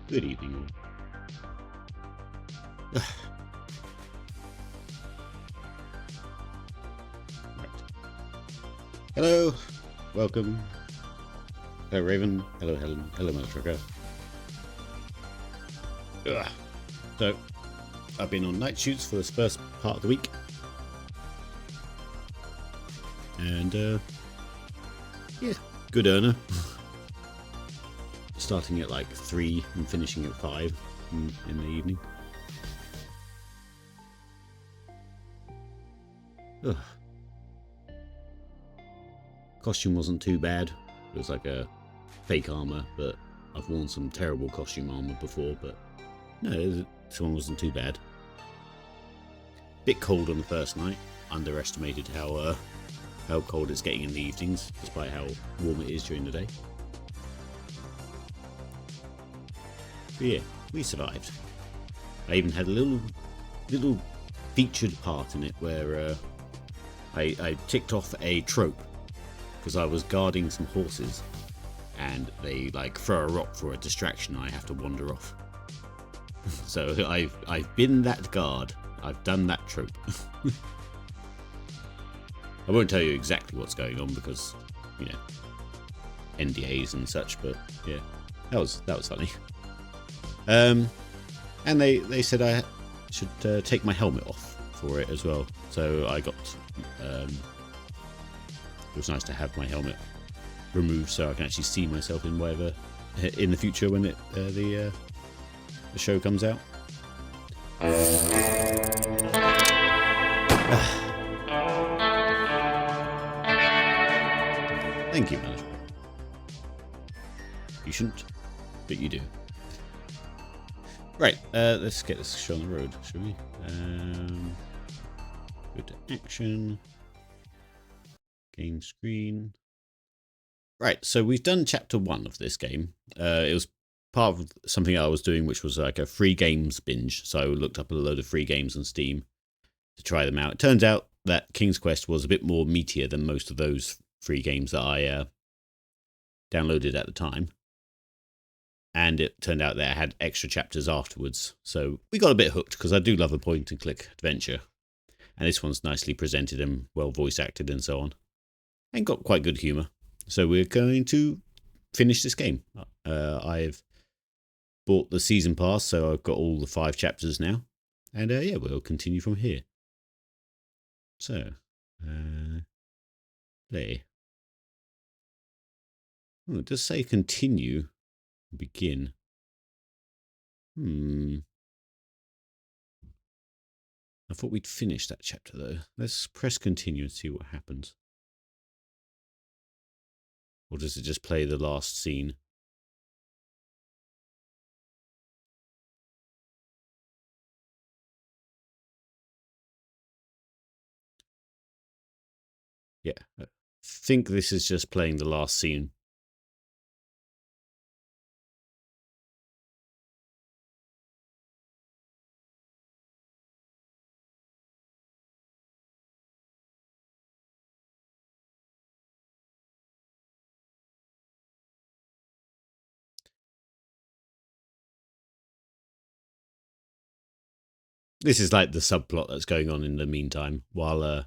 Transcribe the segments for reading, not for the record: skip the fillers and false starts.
Good evening, all. Right. Hello, welcome. Hello, Raven. Hello, Helen. Hello, Motherfucker. So, I've been on night shoots for this first part of the week, and yeah, good earner. Starting at like 3 and finishing at 5 in the evening. Ugh. Costume wasn't too bad. It was like a fake armor, but I've worn some terrible costume armor before, but no, this one wasn't too bad. Bit cold on the first night. Underestimated how cold it's getting in the evenings, despite how warm it is during the day. But yeah, we survived. I even had a little featured part in it where I ticked off a trope because I was guarding some horses, and they like throw a rock for a distraction. And I have to wander off. So I've been that guard. I've done that trope. I won't tell you exactly what's going on because, you know, NDAs and such. But yeah, that was funny. And they said I should take my helmet off for it as well. So I got. It was nice to have my helmet removed so I can actually see myself in whatever in the future when the show comes out. Thank you, manager. You shouldn't, but you do. Right, let's get this show on the road, shall we? Go to action. Game screen. Right, so we've done chapter 1 of this game. It was part of something I was doing, which was like a free games binge. So I looked up a load of free games on Steam to try them out. It turns out that King's Quest was a bit more meatier than most of those free games that I downloaded at the time. And it turned out that I had extra chapters afterwards. So we got a bit hooked because I do love a point and click adventure. And this one's nicely presented and well voice acted and so on. And got quite good humour. So we're going to finish this game. I've bought the season pass, so I've got all the 5 chapters now. And yeah, we'll continue from here. So, play. Oh, it does say continue, begin. I thought we'd finish that chapter though. Let's press continue and see what happens. Or does it just play the last scene? Yeah, I think this is just playing the last scene. This is like the subplot that's going on in the meantime, while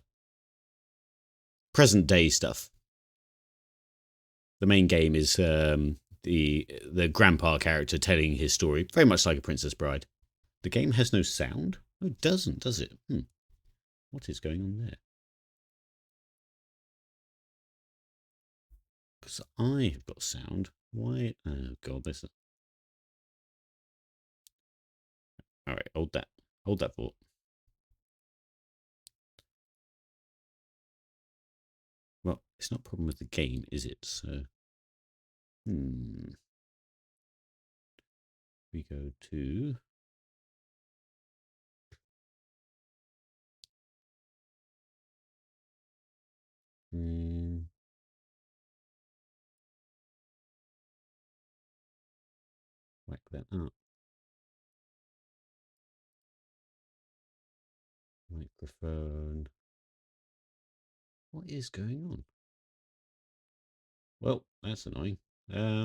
present day stuff. The main game is the grandpa character telling his story, very much like a Princess Bride. The game has no sound? Oh, it doesn't, does it? What is going on there? Because I have got sound. Why? Oh, God, this is... All right, hold that. Hold that thought. Well, it's not a problem with the game, is it? So, we go to... whack that up. Microphone. What is going on? Well, that's annoying. Yeah.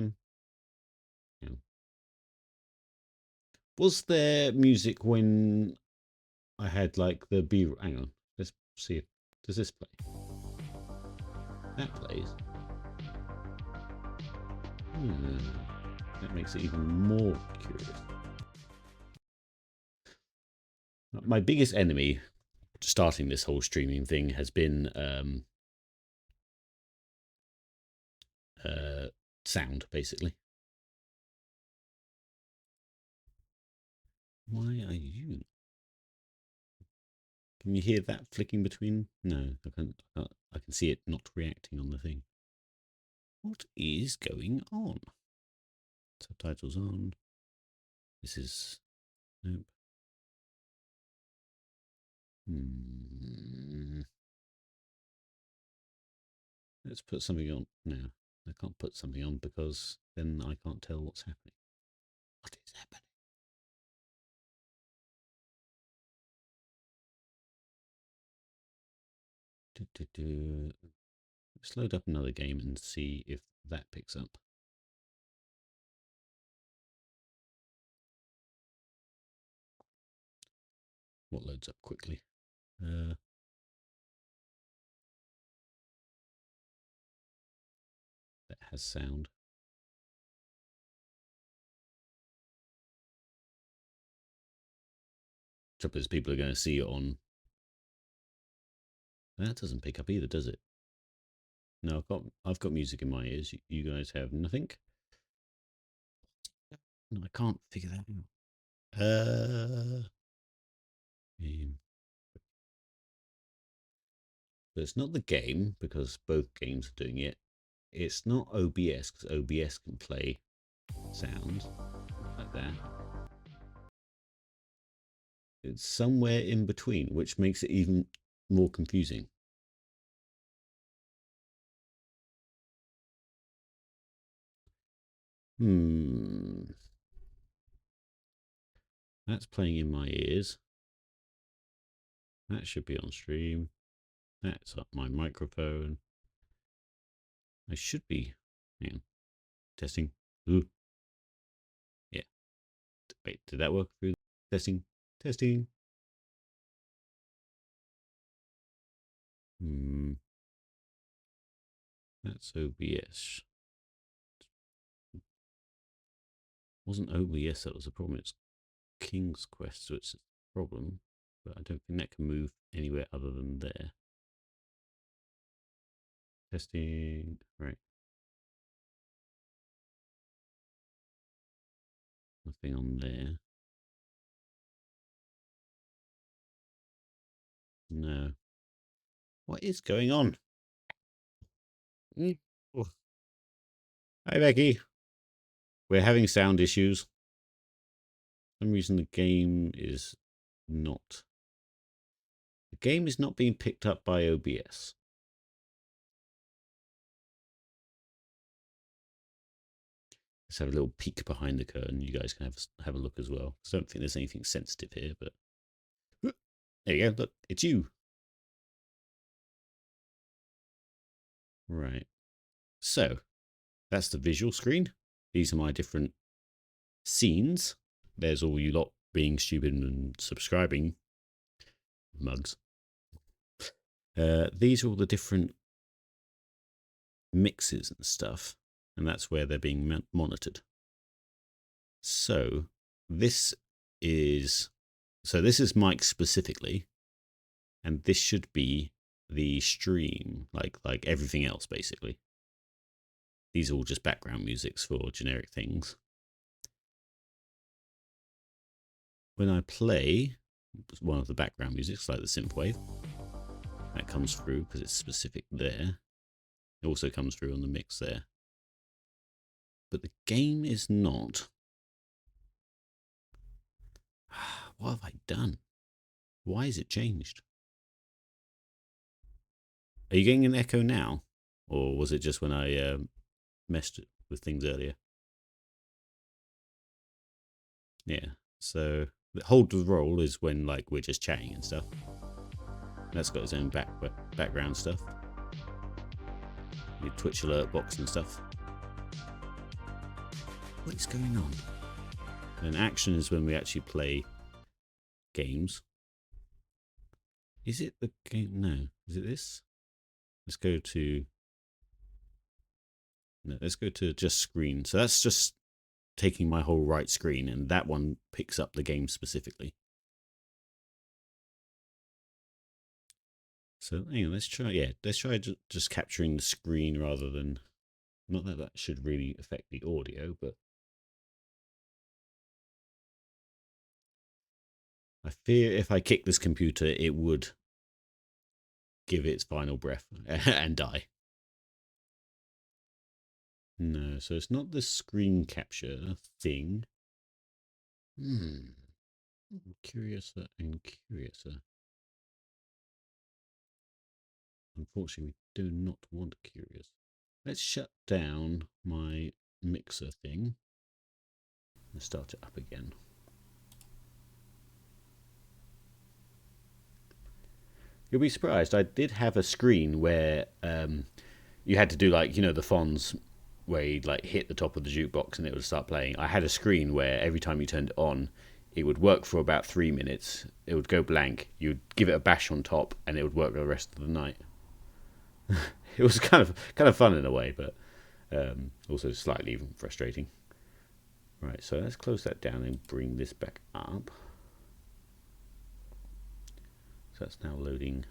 Was there music when I had like the B? Hang on, let's see. Does this play? That plays. That makes it even more curious. My biggest enemy starting this whole streaming thing has been sound, basically. Why are you? Can you hear that flicking between? No, I can't. I can see it not reacting on the thing. What is going on? Subtitles on. This is... Nope. Let's put something on. No, I can't put something on because then I can't tell what's happening. What is happening? Let's load up another game and see if that picks up. What loads up quickly? That has sound. Trouble is, people are going to see it on. That doesn't pick up either, does it? No, I've got music in my ears. You guys have nothing. No, I can't figure that out. Game. But it's not the game because both games are doing it. It's not OBS because OBS can play sounds like that. It's somewhere in between, which makes it even more confusing. That's playing in my ears. That should be on stream. That's up my microphone. I should be. Hang on. Testing. Ooh. Yeah. Wait, did that work through? Testing. Testing. That's OBS. Wasn't OBS that was the problem. It's King's Quest, so it's a problem. But I don't think that can move anywhere other than there. Testing. Right. Nothing on there. No. What is going on? Oh. Hi, Becky. We're having sound issues. For some reason the game is not. The game is not being picked up by OBS. Let's have a little peek behind the curtain. You guys can have a look as well. I don't think there's anything sensitive here, but there you go. Look, it's you. Right. So that's the visual screen. These are my different scenes. There's all you lot being stupid and subscribing. Mugs. These are all the different mixes and stuff, and that's where they're being monitored. So this is Mike specifically, and this should be the stream, like everything else basically. These are all just background musics for generic things. When I play one of the background musics, like the synthwave, that comes through because it's specific there. It also comes through on the mix there. But the game is not. What have I done? Why is it changed? Are you getting an echo now? Or was it just when I messed with things earlier? Yeah, so the hold the roll is when like we're just chatting and stuff. That's got its own background stuff. Your Twitch alert box and stuff. What is going on? And action is when we actually play games. Is it the game? No. Is it this? Let's go to... No, let's go to just screen. So that's just taking my whole right screen, and that one picks up the game specifically. So hang on, let's try, let's try just capturing the screen rather than... Not that that should really affect the audio, but... I fear if I kick this computer, it would give its final breath and die. No, so it's not the screen capture thing. Curiouser and curiouser. Unfortunately, we do not want curious. Let's shut down my mixer thing and start it up again. You'll be surprised. I did have a screen where you had to do like, you know, the Fonz where you'd like hit the top of the jukebox and it would start playing. I had a screen where every time you turned it on, it would work for about 3 minutes. It would go blank. You'd give it a bash on top and it would work the rest of the night. It was kind of fun in a way, but also slightly frustrating. Right, so let's close that down and bring this back up. So that's now loading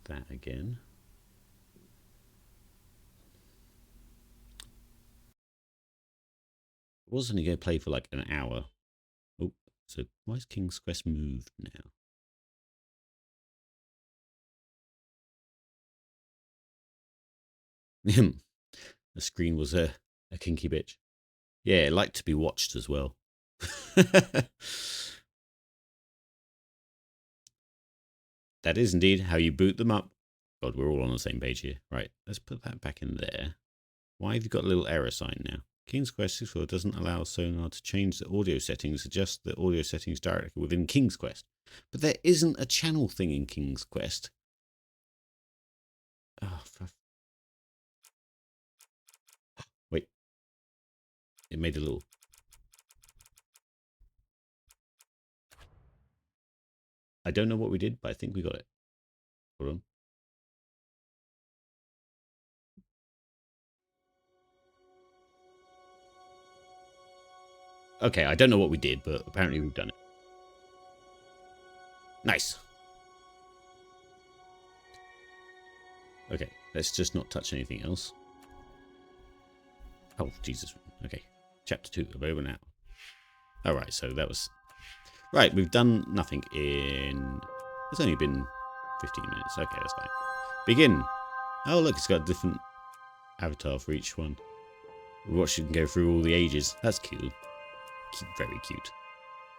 that again. It was only going to play for like an hour. Oh, so why is King's Quest moved now? The screen was a kinky bitch. Yeah, it liked to be watched as well. That is indeed how you boot them up. God, we're all on the same page here. Right, let's put that back in there. Why have you got a little error sign now? King's Quest 64 doesn't allow Sonar to change the audio settings, adjust the audio settings directly within King's Quest. But there isn't a channel thing in King's Quest. Oh, wait. It made a little... I don't know what we did, but I think we got it. Hold on. Okay, I don't know what we did, but apparently we've done it. Nice. Okay, let's just not touch anything else. Oh, Jesus. Okay, chapter 2, available now. Alright, so that was... Right, we've done nothing in... It's only been 15 minutes. Okay, that's fine. Begin. Oh, look, it's got a different avatar for each one. We watched it go through all the ages. That's cute. Very cute.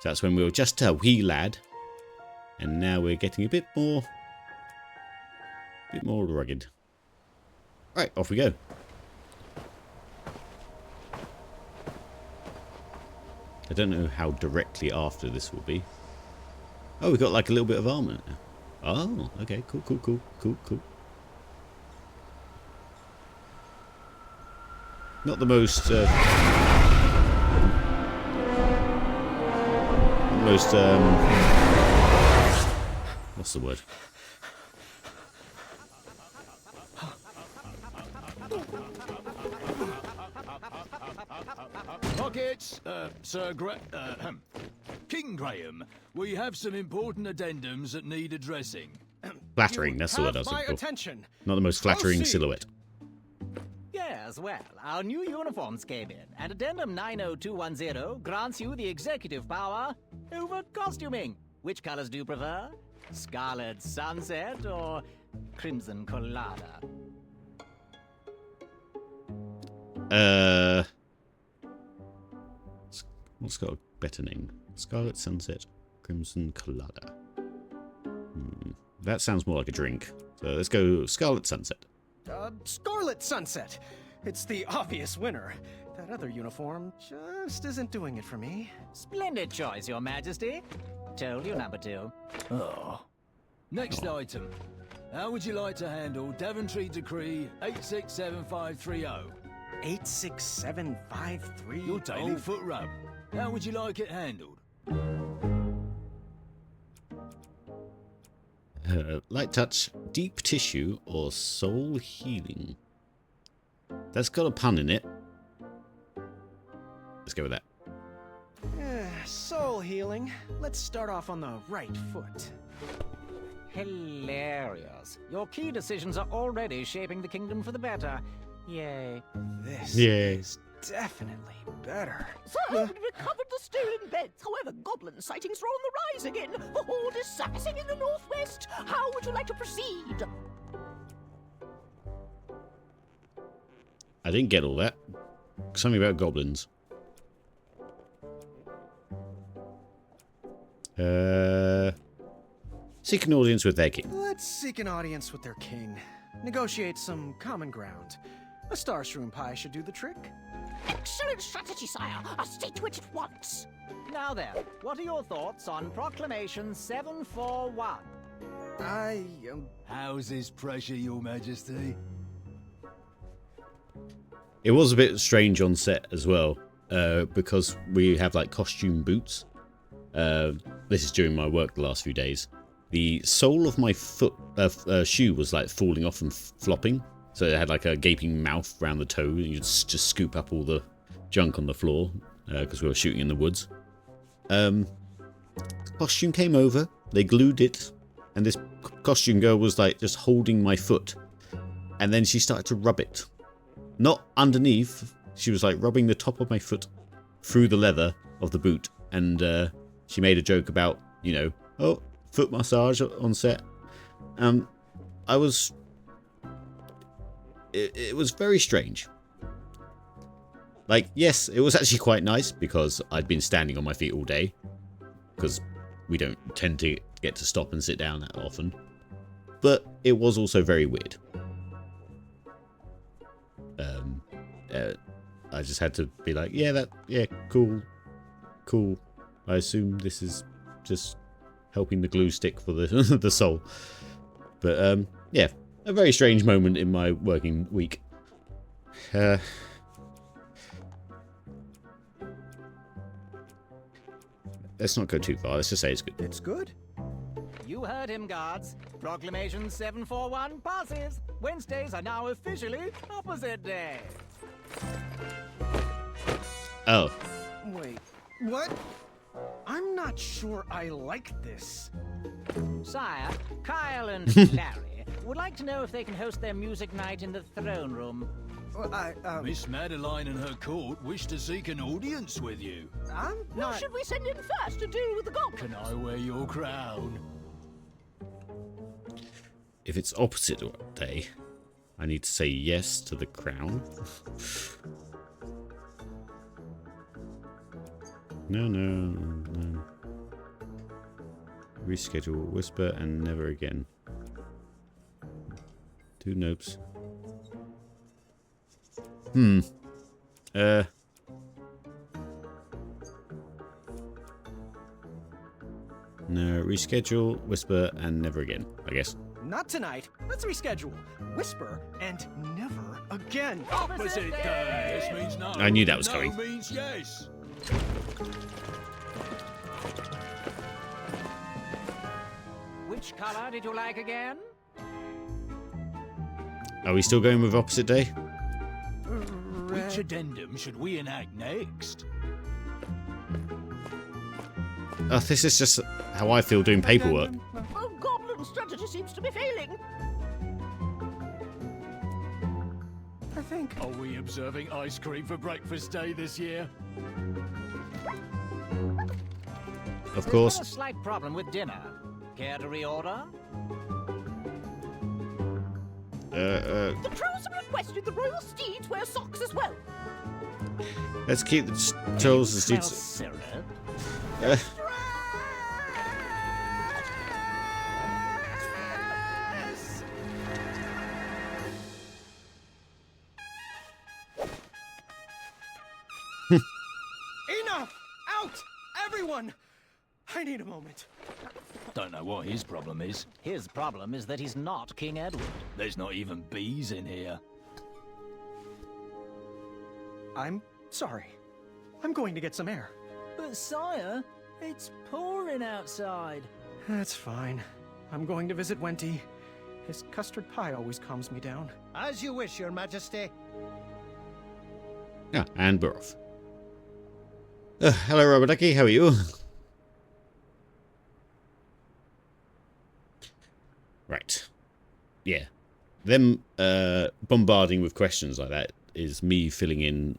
So that's when we were just a wee lad. And now we're getting a bit more rugged. Right, off we go. I don't know how directly after this will be. Oh, we've got like a little bit of armor now. Oh, okay, cool. Not the most... what's the word? Pockets, Sir King Graham, we have some important addendums that need addressing. Flattering, that's the word I was looking for. Attention. Not the most flattering silhouette. Yes, well, our new uniforms came in, and Addendum 90210 grants you the executive power over costuming. Which colors do you prefer? Scarlet Sunset or Crimson Colada? What's got a better name? Scarlet Sunset, Crimson Colada. That sounds more like a drink. So let's go Scarlet Sunset. Scarlet Sunset. It's the obvious winner. That other uniform just isn't doing it for me. Splendid choice, Your Majesty. Told you, number 2. Oh. Next item. How would you like to handle Daventry Decree 867530? 86753. Your daily foot rub. How would you like it handled? Light touch, deep tissue, or soul healing? That's got a pun in it. Let's go with that. Soul healing. Let's start off on the right foot. Hilarious. Your key decisions are already shaping the kingdom for the better. Yay. This Yay. is definitely better. Sir, we've recovered the stolen beds. However, goblin sightings are on the rise again. The horde is surfacing in the northwest. How would you like to proceed? I didn't get all that. Something about goblins. Seek an audience with their king. Let's seek an audience with their king. Negotiate some common ground. A star shroom pie should do the trick. Excellent strategy, sire. I'll stick to it at once. Now then, what are your thoughts on Proclamation 741? How's this pressure, Your Majesty? It was a bit strange on set as well, because we have like costume boots. This is during my work the last few days. The sole of my foot shoe was like falling off and flopping, so it had like a gaping mouth around the toe. And you just scoop up all the junk on the floor because we were shooting in the woods. The costume came over, they glued it, and this costume girl was like just holding my foot, and then she started to rub it. Not underneath, she was like rubbing the top of my foot through the leather of the boot, and she made a joke about, you know, oh, foot massage on set. It was very strange. Like, yes, it was actually quite nice because I'd been standing on my feet all day, because we don't tend to get to stop and sit down that often. But it was also very weird. I just had to be like, yeah, cool. I assume this is just helping the glue stick for the the soul. But yeah, a very strange moment in my working week. Let's not go too far. Let's just say it's good. It's good. You heard him, guards. Proclamation 741 passes. Wednesdays are now officially opposite day. Oh, Wait, what? I'm not sure I like this. Sire, Kyle and Larry would like to know if they can host their music night in the throne room. Well, Miss Madeline and her court wish to seek an audience with you. I'm Who not... should we send in first to deal with the goblin? Can I wear your crown? if it's opposite day, I need to say yes to the crown. No. Reschedule, whisper, and never again. 2 nopes. No, reschedule, whisper, and never again, I guess. Not tonight. Let's reschedule. Whisper and never again. Opposite day. This means no. I knew that was no coming. means yes. Which color did you like again? Are we still going with opposite day? Which addendum should we enact next? Oh, this is just how I feel doing paperwork. Oh, goblin strategy seems to be failing. I think... Are we observing ice cream for breakfast day this year? Of There's course. been a slight problem with dinner. Care to reorder? The trolls have requested the royal steeds wear socks as well. Let's keep the trolls and Smell steeds. syrup. Enough! Out! Everyone! I need a moment. Don't know what his problem is. His problem is that he's not King Edward. There's not even bees in here. I'm sorry. I'm going to get some air. But sire, it's pouring outside. That's fine. I'm going to visit Wenty. His custard pie always calms me down. As you wish, Your Majesty. Yeah, and we're off. Hello, Rubber Ducky. How are you? Right. Yeah. Them bombarding with questions like that is me filling in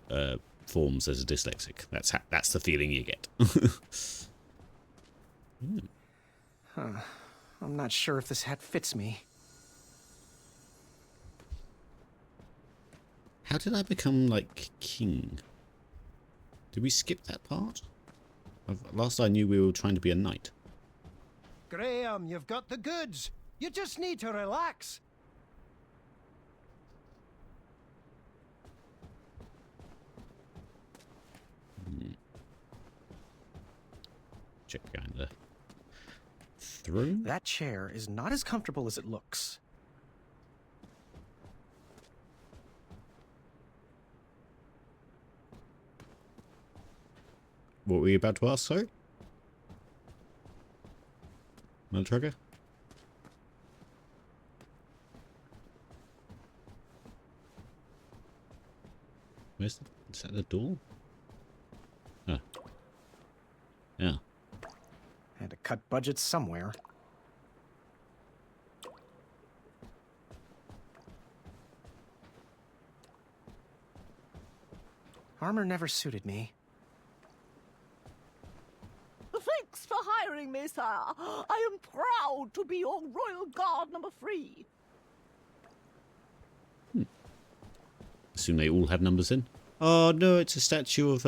forms as a dyslexic. That's the feeling you get. I'm not sure if this hat fits me. How did I become, like, king? Did we skip that part? Last I knew we were trying to be a knight. Graham, you've got the goods. You just need to relax. Check behind the throne. That chair is not as comfortable as it looks. What were you about to ask, sorry? Mothertrucker? Is that the door? Oh. Yeah. Had to cut budgets somewhere. Armor never suited me. Thanks for hiring me, sir. I am proud to be your royal guard number 3. Assume they all had numbers in. Oh no, it's a statue of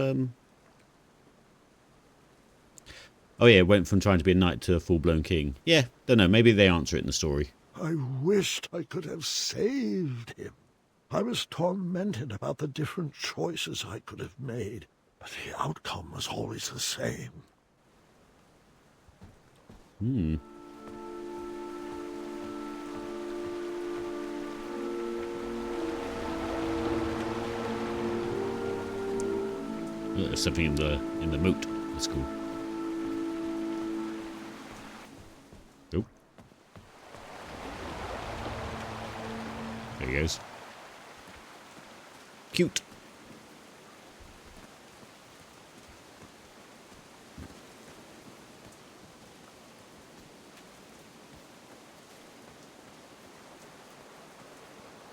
Oh yeah, it went from trying to be a knight to a full-blown king. Yeah, don't know, maybe they answer it in the story. I wished I could have saved him. I was tormented about the different choices I could have made, but the outcome was always the same. Oh, there's something in the moat. That's cool. Oh. There he goes. Cute.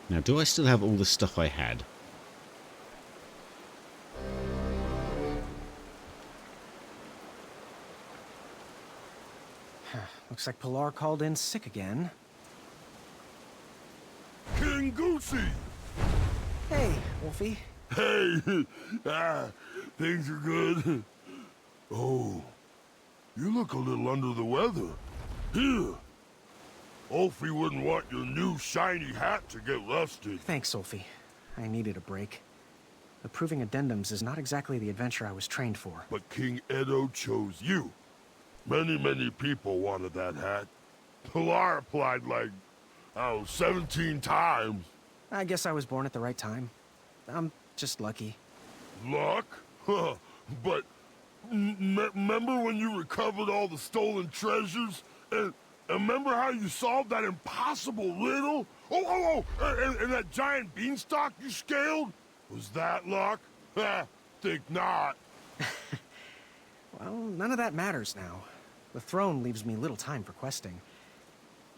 Now, do I still have all the stuff I had? Looks like Pilar called in sick again. King Goosey! Hey, Wolfie. Hey! Things are good. Oh, you look a little under the weather. Here! Wolfie wouldn't want your new shiny hat to get rusted. Thanks, Wolfie. I needed a break. Approving addendums is not exactly the adventure I was trained for. But King Edo chose you. Many people wanted that hat. Pilar applied like, 17 times. I guess I was born at the right time. I'm just lucky. Luck? Huh. But remember when you recovered all the stolen treasures? And remember how you solved that impossible riddle? And that giant beanstalk you scaled? Was that luck? Think not. Well, none of that matters now. The throne leaves me little time for questing.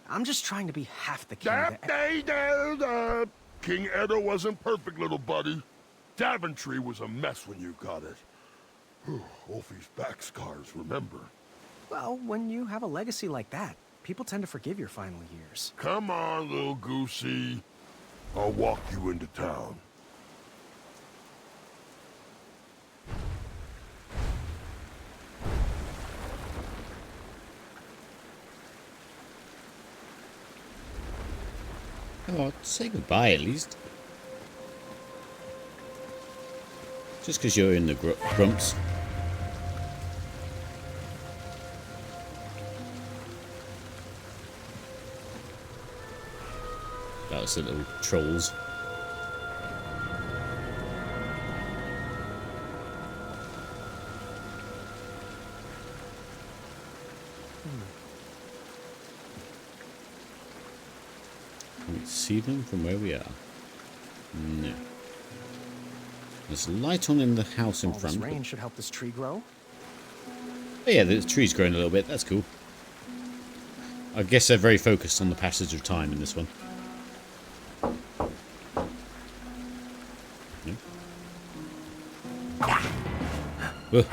I'm just trying to be half the king that... King Edo wasn't perfect, little buddy. Daventry was a mess when you got it. Wolfie's back scars, remember? Well, when you have a legacy like that, people tend to forgive your final years. Come on, little goosey. I'll walk you into town. Oh, say goodbye at least. Just because you're in the grumps. That was the little trolls. Can we see them from where we are? No. There's light on in the house in All front. this rain should help this tree grow. Oh yeah, the tree's growing a little bit. That's cool. I guess they're very focused on the passage of time in this one. No? Ugh.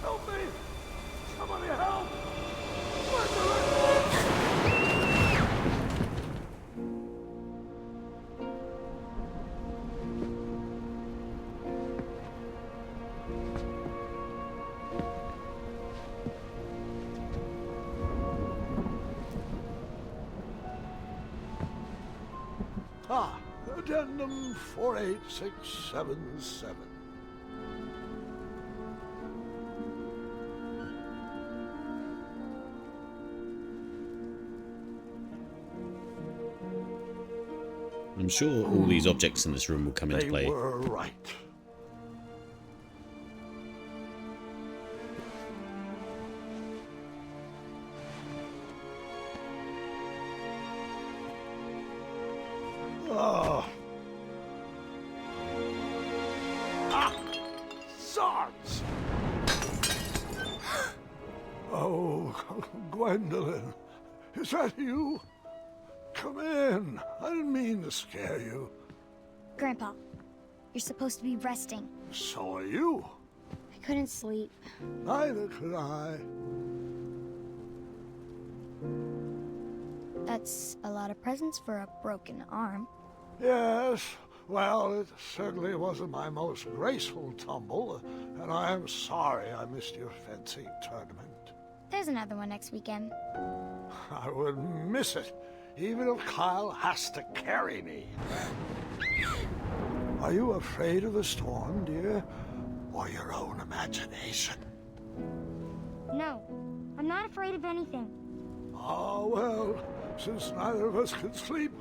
Help me! Somebody help! Ah, Addendum 48677. I'm sure all these objects in this room will come into They play. were right. Oh. Ah! Zods! Oh, Gwendolyn, is that you? Come in. I didn't mean to scare you. Grandpa, you're supposed to be resting. So are you. I couldn't sleep. Neither could I. That's a lot of presents for a broken arm. Yes, well, it certainly wasn't my most graceful tumble, and I am sorry I missed your fencing tournament. There's another one next weekend. I wouldn't miss it, even if Kyle has to carry me. Are you afraid of the storm, dear? Or your own imagination? No, I'm not afraid of anything. Ah, well, since neither of us can sleep,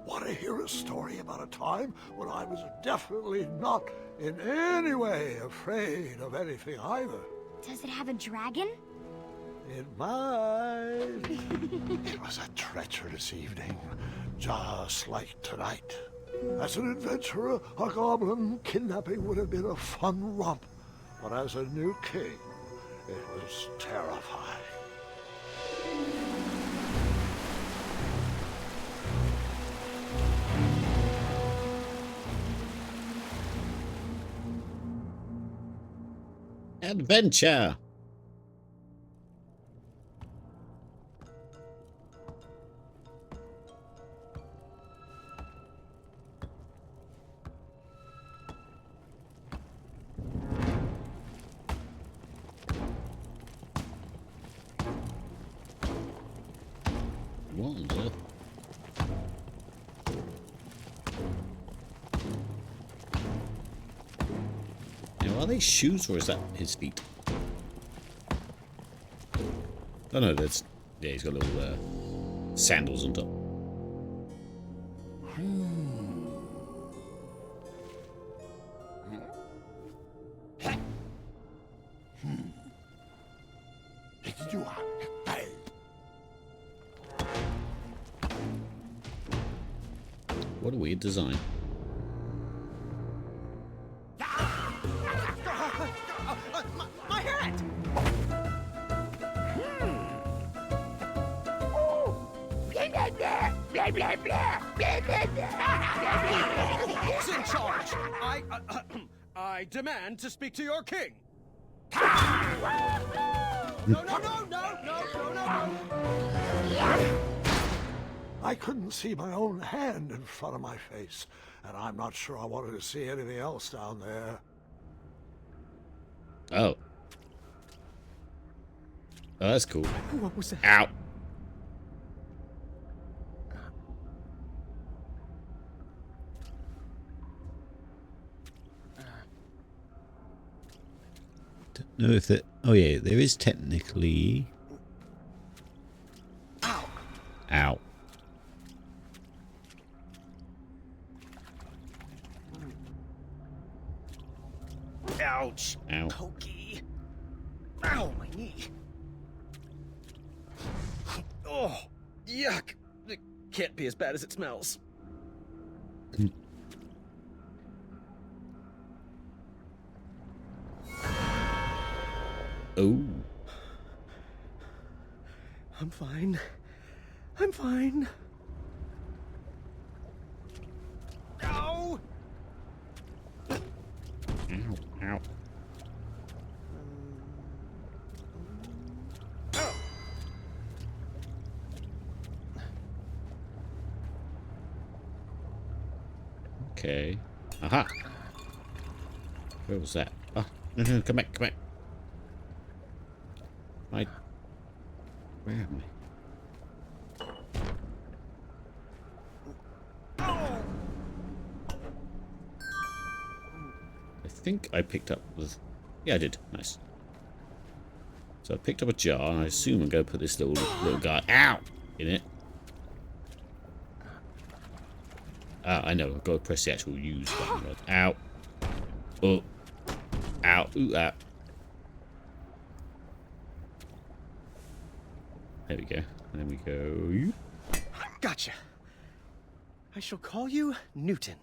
want to hear a story about a time when I was definitely not in any way afraid of anything either? Does it have a dragon? It might. It was a treacherous evening, just like tonight. As an adventurer, a goblin kidnapping would have been a fun romp. But as a new king, it was terrifying. Adventure! What on earth? Now, are they shoes or is that his feet? Oh no, that's... yeah, he's got little sandals on top. What a weird design. My hat! Who's in charge? I demand to speak to your king. No. I couldn't see my own hand in front of my face, and I'm not sure I wanted to see anything else down there. Oh. Oh, that's cool. What was that? Ow. know if that... Oh yeah, there is technically... Ow. Ouch. Ow. Pokey. Ow, my knee. Oh, yuck. It can't be as bad as it smells. Oh. I'm fine. I'm fine. Ow! Ow. Ow. Okay. Aha. Where was that? Oh, no, come back, come back. Where am I? I think I picked up the... Yeah, I did. Nice. So I picked up a jar, and I assume I'm going to put this little guy... Ow! In it. Ah, I know. I've got to press the actual use button. Ow. Oh. Ow. Ooh, ow. There we go. And then we go... Gotcha. I shall call you Newton.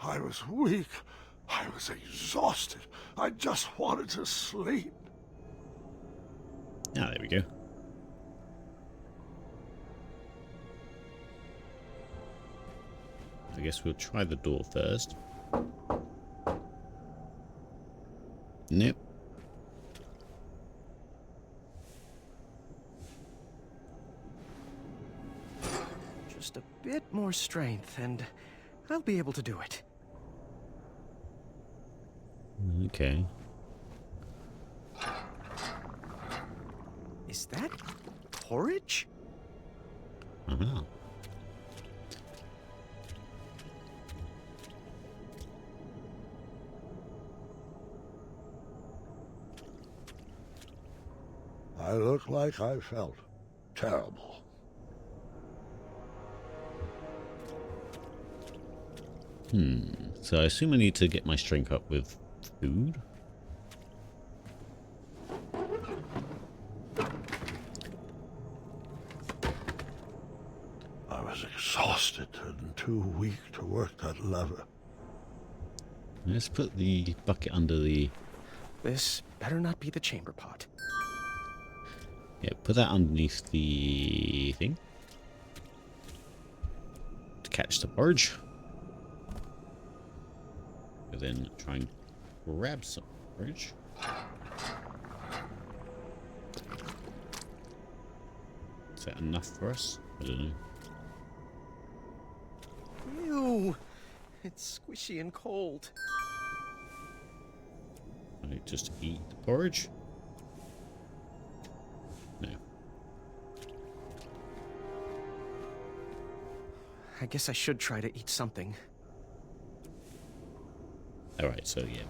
I was weak. I was exhausted. I just wanted to sleep. Ah, there we go. I guess we'll try the door first. Nope. Just a bit more strength, and I'll be able to do it. Okay. Is that porridge? Uh-huh. I look like I felt terrible. So I assume I need to get my strength up with food. I was exhausted and too weak to work that lever. Let's put the bucket under the... This better not be the chamber pot. Yeah, put that underneath the thing. To catch the porridge. And then try and grab some porridge. Is that enough for us? I don't know. Ew. It's squishy and cold. I just eat the porridge? No. I guess I should try to eat something. Alright, so yeah.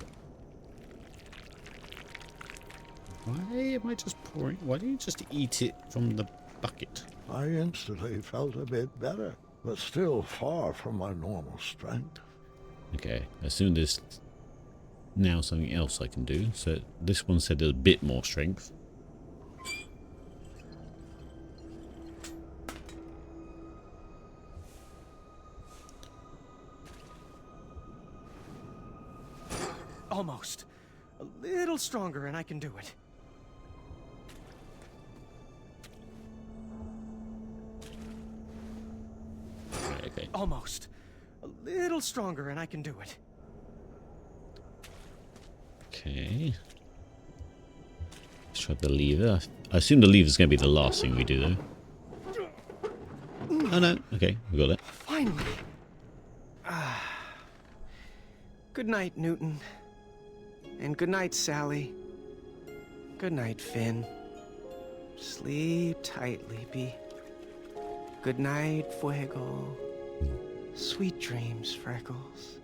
Why am I just pouring? Why don't you just eat it from the bucket? I instantly felt a bit better, but still far from my normal strength. Okay, I assume there's now something else I can do. So this one said there's a bit more strength. Almost. A little stronger and I can do it. Right, okay. Almost. A little stronger and I can do it. Okay. Let's try the lever. I assume the lever is going to be the last thing we do, though. Oh, no. Okay, we got it. Finally. Good night, Newton. And good night, Sally. Good night, Finn. Sleep tight, Leapy. Good night, Fuego. Sweet dreams, Freckles.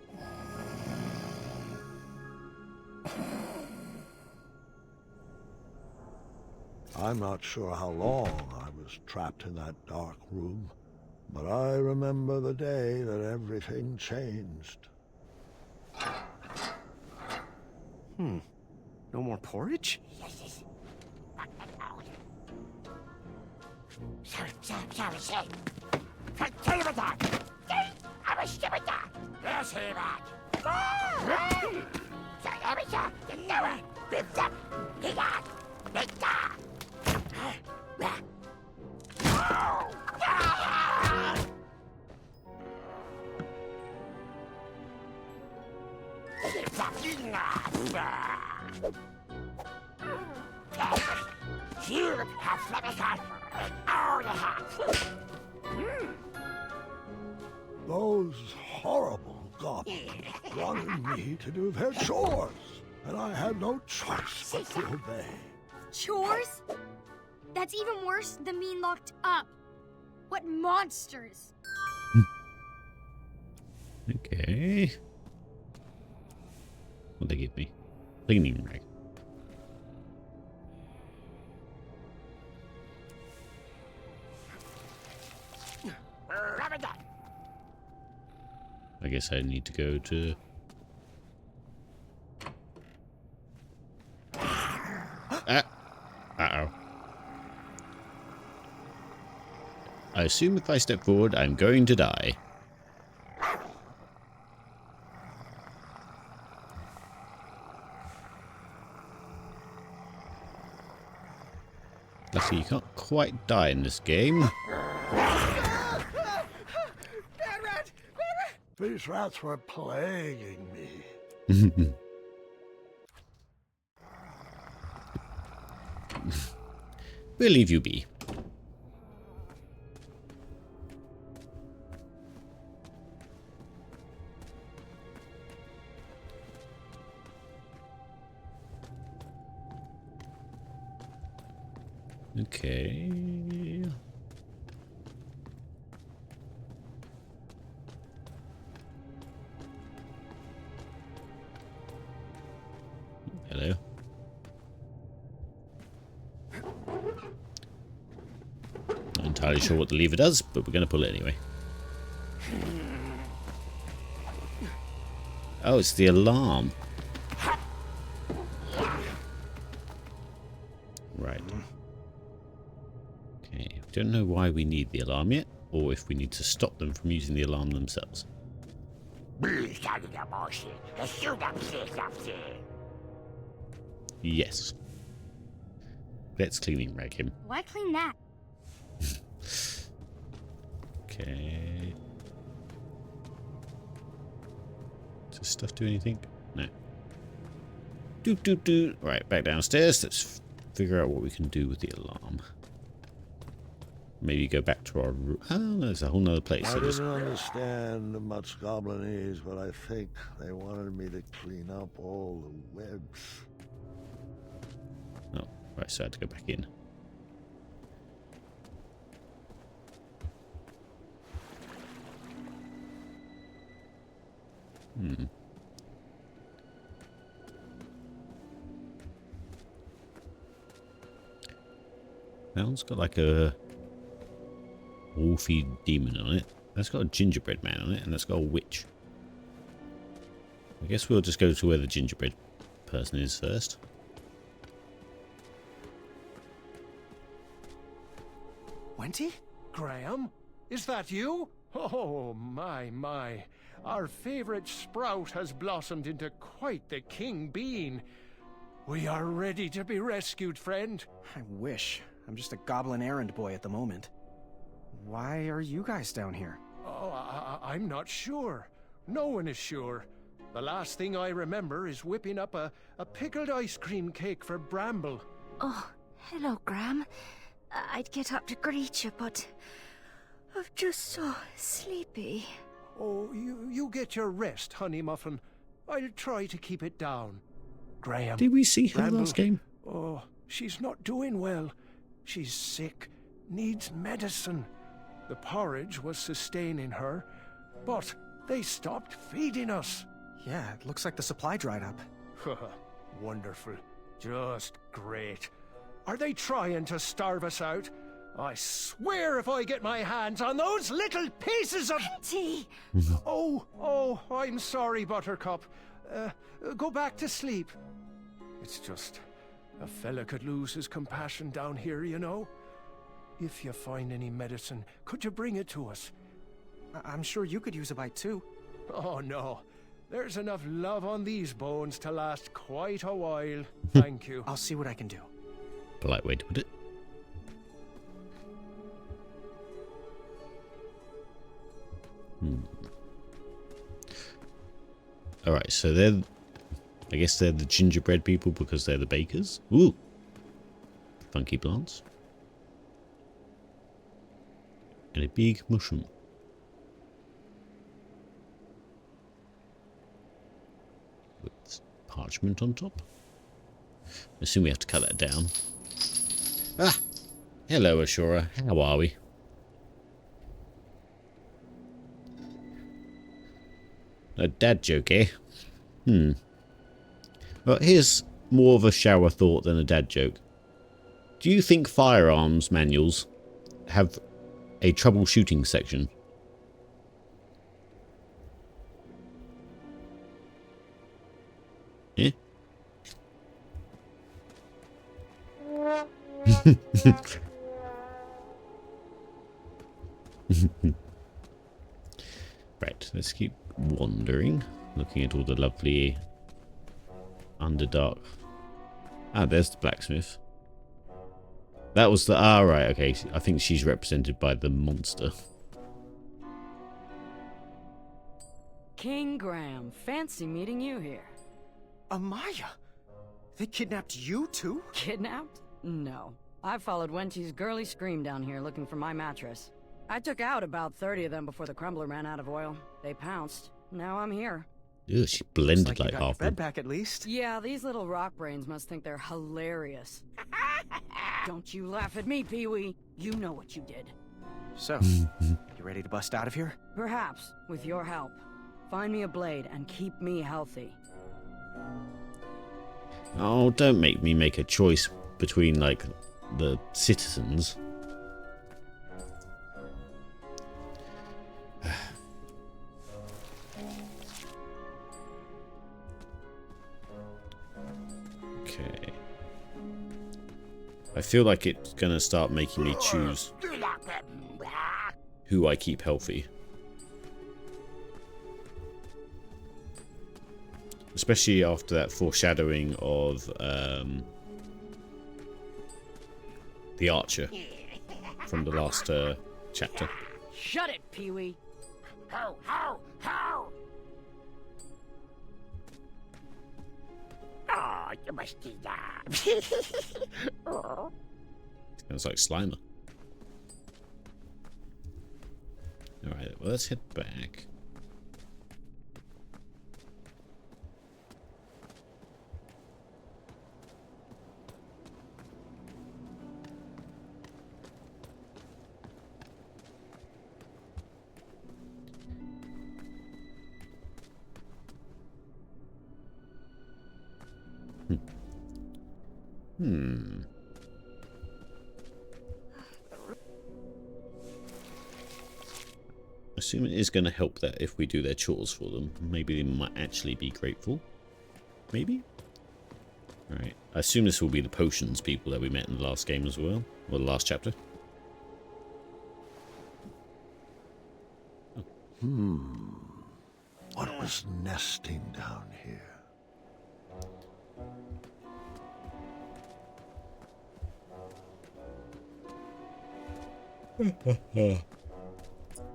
I'm not sure how long I was trapped in that dark room, but I remember the day that everything changed. No more porridge? Those horrible goblins wanted me to do their chores, and I had no choice but to obey. Chores? That's even worse than being locked up. What monsters? Okay. What'd they give me? Cleaning rag. I guess I need to go to... Uh-oh. I assume if I step forward, I'm going to die. Luckily, you can't quite die in this game. These rats were plaguing me. We'll leave you be. Okay. Hello. Not entirely sure what the lever does, but we're going to pull it anyway. Oh, it's the alarm. Right. Okay. Don't know why we need the alarm yet, or if we need to stop them from using the alarm themselves. Yes. Let's cleaning rag him. Why clean that? Okay. Does this stuff do anything? No. Doot doot doot. Right, back downstairs. Let's figure out what we can do with the alarm. Maybe go back to our room. Oh, no, there's a whole nother place. I didn't understand much Goblinese, but I think they wanted me to clean up all the webs. Oh, right, so I had to go back in. That one's got like a wolfy demon on it. That's got a gingerbread man on it, and that's got a witch. I guess we'll just go to where the gingerbread person is first. Wenty? Graham? Is that you? Oh, my. Our favorite sprout has blossomed into quite the king bean. We are ready to be rescued, friend. I wish. I'm just a goblin errand boy at the moment. Why are you guys down here? Oh, I'm not sure. No one is sure. The last thing I remember is whipping up a pickled ice cream cake for Bramble. Oh, hello, Graham. I'd get up to greet you, but I'm just so sleepy. Oh, you get your rest, Honey Muffin. I'll try to keep it down. Graham. Did we see her Bramble, last game? Oh, She's not doing well. She's sick, needs medicine. The porridge was sustaining her, but they stopped feeding us. Yeah, it looks like the supply dried up. Wonderful. Just great. Are they trying to starve us out? I swear if I get my hands on those little pieces of... Auntie! Oh, I'm sorry, Buttercup. Go back to sleep. It's just... a fella could lose his compassion down here, you know. If you find any medicine, could you bring it to us? I'm sure you could use a bite too. Oh, no. There's enough love on these bones to last quite a while. Thank you. I'll see what I can do. Polite way to put it. Alright, so I guess they're the gingerbread people because they're the bakers. Ooh! Funky plants. And a big mushroom. With parchment on top. I assume we have to cut that down. Ah! Hello, Ashura. How are we? A dad joke, eh? Well, here's more of a shower thought than a dad joke. Do you think firearms manuals have a troubleshooting section? Eh? Right, let's keep wandering, looking at all the lovely Underdark. Ah, there's the blacksmith. That was the... Ah, right, okay. I think she's represented by the monster. King Graham, fancy meeting you here. Amaya? They kidnapped you too? Kidnapped? No. I followed Wenty's girly scream down here looking for my mattress. I took out about 30 of them before the crumbler ran out of oil. They pounced. Now I'm here. Ew, she blended Looks like you got your half bed of them. back at least. Yeah, these little rock brains must think they're hilarious. Don't you laugh at me, Pee-wee. You know what you did. So, you ready to bust out of here? Perhaps, with your help. Find me a blade and keep me healthy. Oh, don't make me make a choice between, like, the citizens. Okay. I feel like it's gonna start making me choose who I keep healthy. Especially after that foreshadowing of the archer from the last chapter. Shut it, Pee-wee. How? Oh, you must be that. Sounds like Slimer. Alright, well, let's head back. I assume it is going to help that if we do their chores for them. Maybe they might actually be grateful. Maybe? Alright. I assume this will be the potions people that we met in the last game as well. Or the last chapter. What was nesting down here?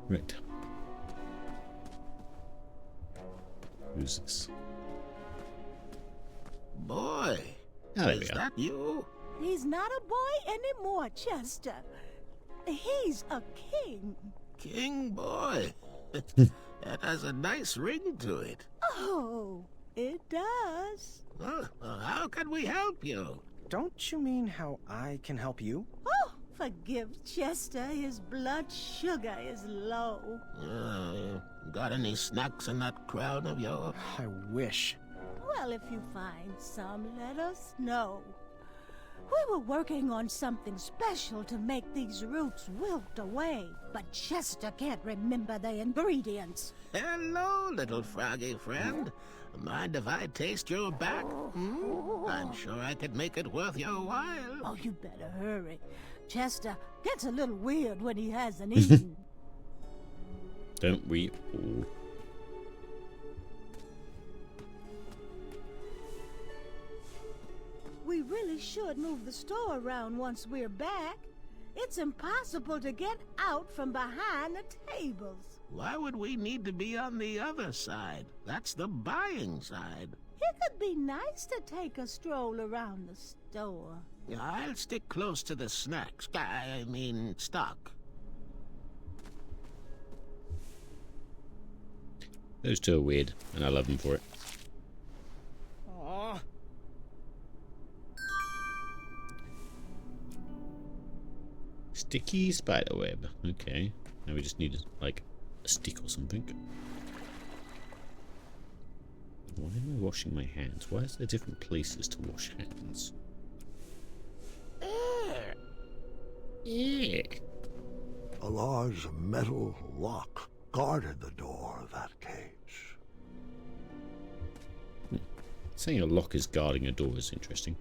Right. Who's this? Boy, there is we are. that you? He's not a boy anymore, Chester. He's a king. King boy. That has a nice ring to it. Oh, it does. Well, how can we help you? Don't you mean how I can help you? Oh, forgive Chester. His blood sugar is low. Got any snacks in that crown of yours? I wish. Well, if you find some, let us know. We were working on something special to make these roots wilt away, but Chester can't remember the ingredients. Hello, little froggy friend. Mind if I taste your back? I'm sure I could make it worth your while. Oh, you better hurry. Chester gets a little weird when he hasn't eaten. Don't we all? We really should move the store around once we're back. It's impossible to get out from behind the tables. Why would we need to be on the other side? That's the buying side. It could be nice to take a stroll around the store. Yeah, I'll stick close to the snacks. I mean, stock. Those two are weird, and I love them for it. Aww. Sticky spiderweb. Okay. Now we just need, like, a stick or something. Why am I washing my hands? Why is there different places to wash hands? Yeah. A large metal lock guarded the door of that cage. Saying a lock is guarding a door is interesting.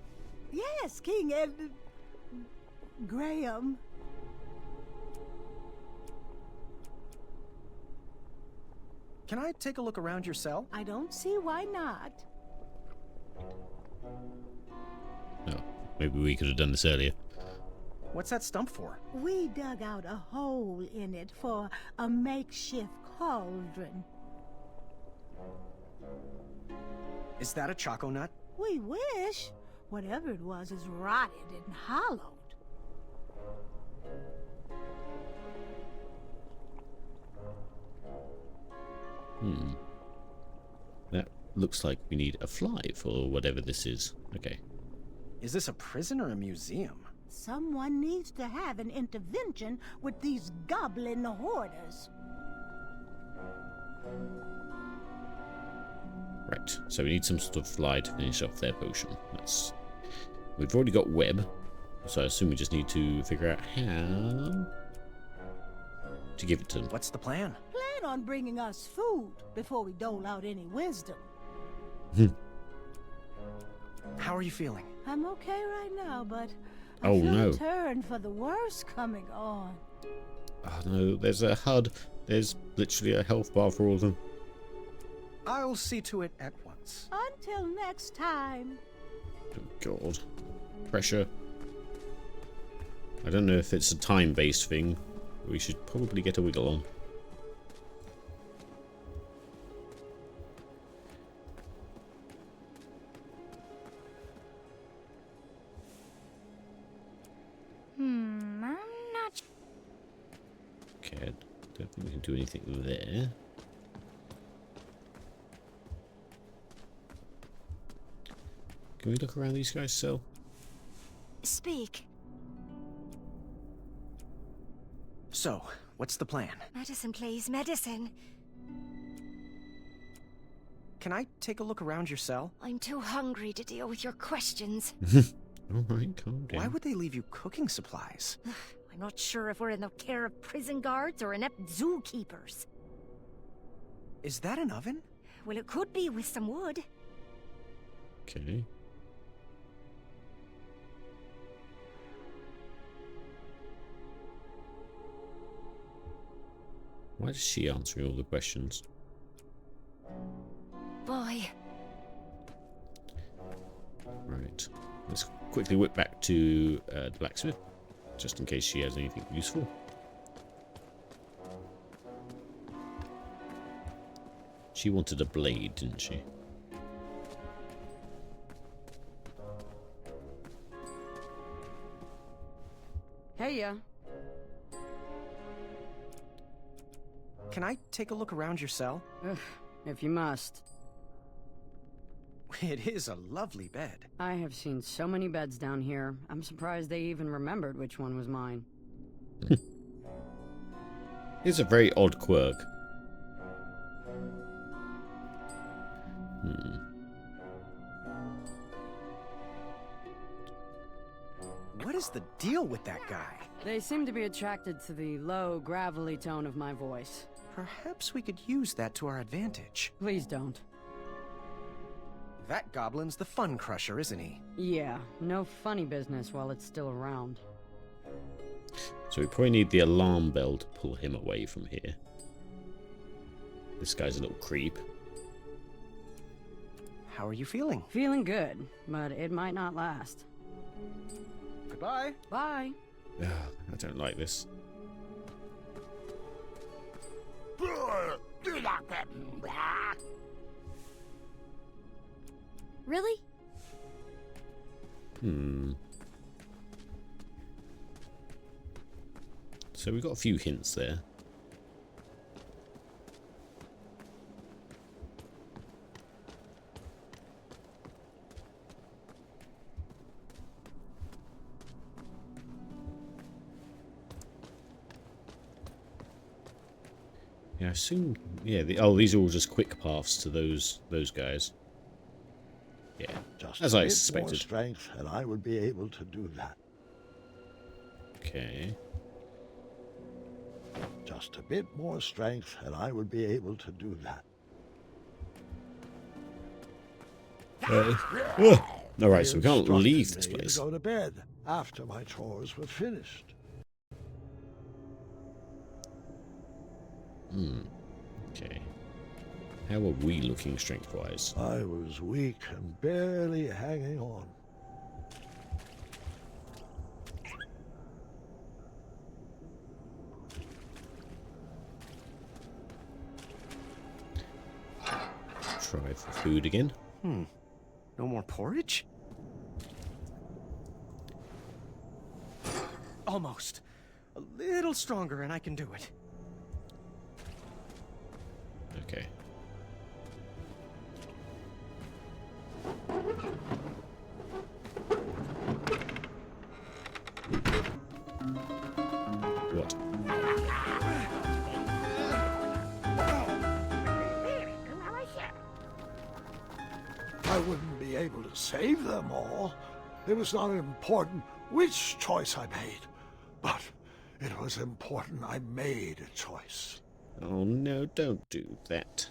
Yes, King and Graham. Can I take a look around your cell? I don't see why not. Oh, maybe we could have done this earlier. What's that stump for? We dug out a hole in it for a makeshift cauldron. Is that a choco nut? We wish. Whatever it was is rotted and hollowed. That looks like we need a fly for whatever this is. Okay. Is this a prison or a museum? Someone needs to have an intervention with these goblin hoarders. Right, so we need some sort of fly to finish off their potion. We've already got web, so I assume we just need to figure out how to give it to them. What's the plan? Plan on bringing us food before we dole out any wisdom. How are you feeling? I'm okay right now, but I Oh feel no. a turn for the worse coming on. Oh no, there's a HUD. There's literally a health bar for all of them. I'll see to it at once. Until next time. Oh god. Pressure. I don't know if it's a time-based thing. We should probably get a wiggle on. I'm not... Okay, I don't think we can do anything there. Can we look around these guys' cell? Speak. So, what's the plan? Medicine, please, medicine. Can I take a look around your cell? I'm too hungry to deal with your questions. Alright, calm down. Why would they leave you cooking supplies? I'm not sure if we're in the care of prison guards or inept zookeepers. Is that an oven? Well, it could be with some wood. Okay. Why is she answering all the questions? Boy. Right. Let's quickly whip back to the blacksmith, just in case she has anything useful. She wanted a blade, didn't she? Hey, Can I take a look around your cell? if you must. it is a lovely bed. I have seen so many beds down here. I'm surprised they even remembered which one was mine. It's a very odd quirk. What is the deal with that guy? They seem to be attracted to the low, gravelly tone of my voice. Perhaps we could use that to our advantage. Please don't. That goblin's the fun crusher, isn't he? Yeah, no funny business while it's still around. So we probably need the alarm bell to pull him away from here. This guy's a little creep. How are you feeling? Feeling good, but it might not last. Goodbye. Bye. I don't like this. Really? So we've got a few hints there. Yeah, I assume. Yeah. These are all just quick paths to those guys. Yeah, Just as a I bit suspected. more strength, and I would be able to do that. Okay. Just a bit more strength, and I would be able to do that. All right, so we can't Instructed leave this me to place. go to bed after my chores were finished. Okay. How are we looking strength-wise? I was weak and barely hanging on. Try for food again. No more porridge? Almost. A little stronger and I can do it. Okay. What? I wouldn't be able to save them all. It was not important which choice I made, but it was important I made a choice. Oh no, don't do that.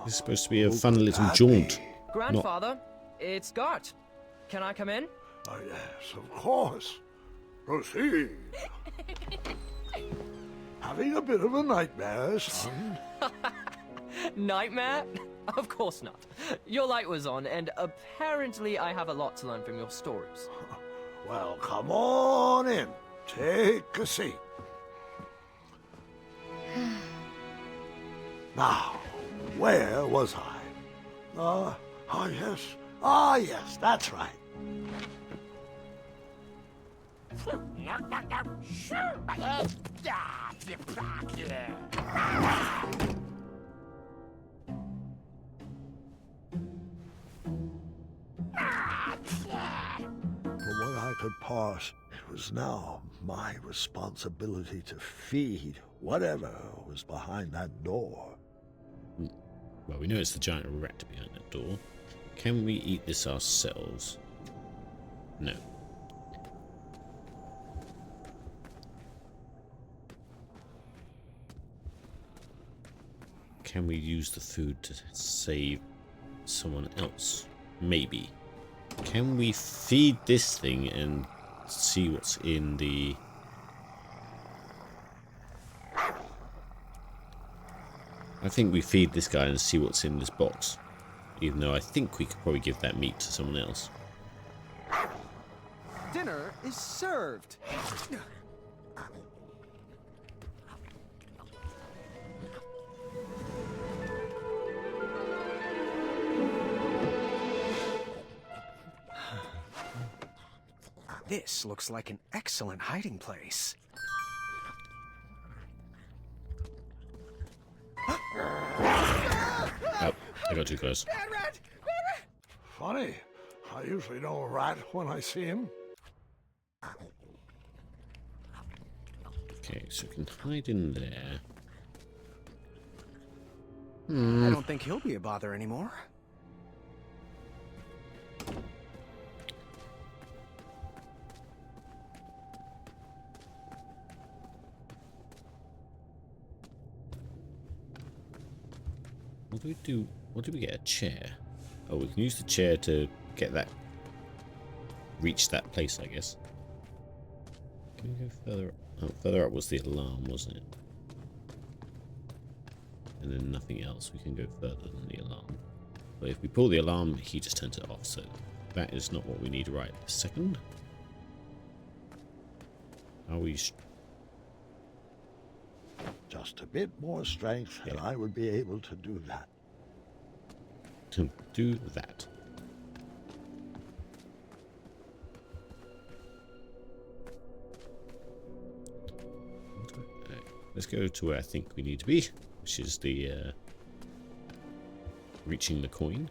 This is supposed to be a fun little jaunt. Grandfather, it's Gart. Can I come in? Oh, yes, of course. Proceed. Having a bit of a nightmare, son? Nightmare? Of course not. Your light was on, and apparently I have a lot to learn from your stories. Well, come on in. Take a seat. Now, where was I? Yes. Ah, yes, that's right. From what I could parse, it was now my responsibility to feed whatever was behind that door. Well, we know it's the giant rat behind that door. Can we eat this ourselves? No. Can we use the food to save someone else? Maybe. Can we feed this thing and see what's in the... I think we feed this guy and see what's in this box. Even though I think we could probably give that meat to someone else. Dinner is served. This looks like an excellent hiding place. Oh, I got too close. Bad rat! Funny. I usually know a rat when I see him. Okay, so we can hide in there. I don't think he'll be a bother anymore. What do we do? What do we get? A chair? Oh, we can use the chair to get that... reach that place, I guess. Can we go further up? Oh, further up was the alarm, wasn't it? And then nothing else. We can go further than the alarm. But if we pull the alarm, he just turns it off, so that is not what we need right this second. Are we... Just a bit more strength, and I would be able to do that. To do that. Let's go to where I think we need to be, which is the reaching the coin.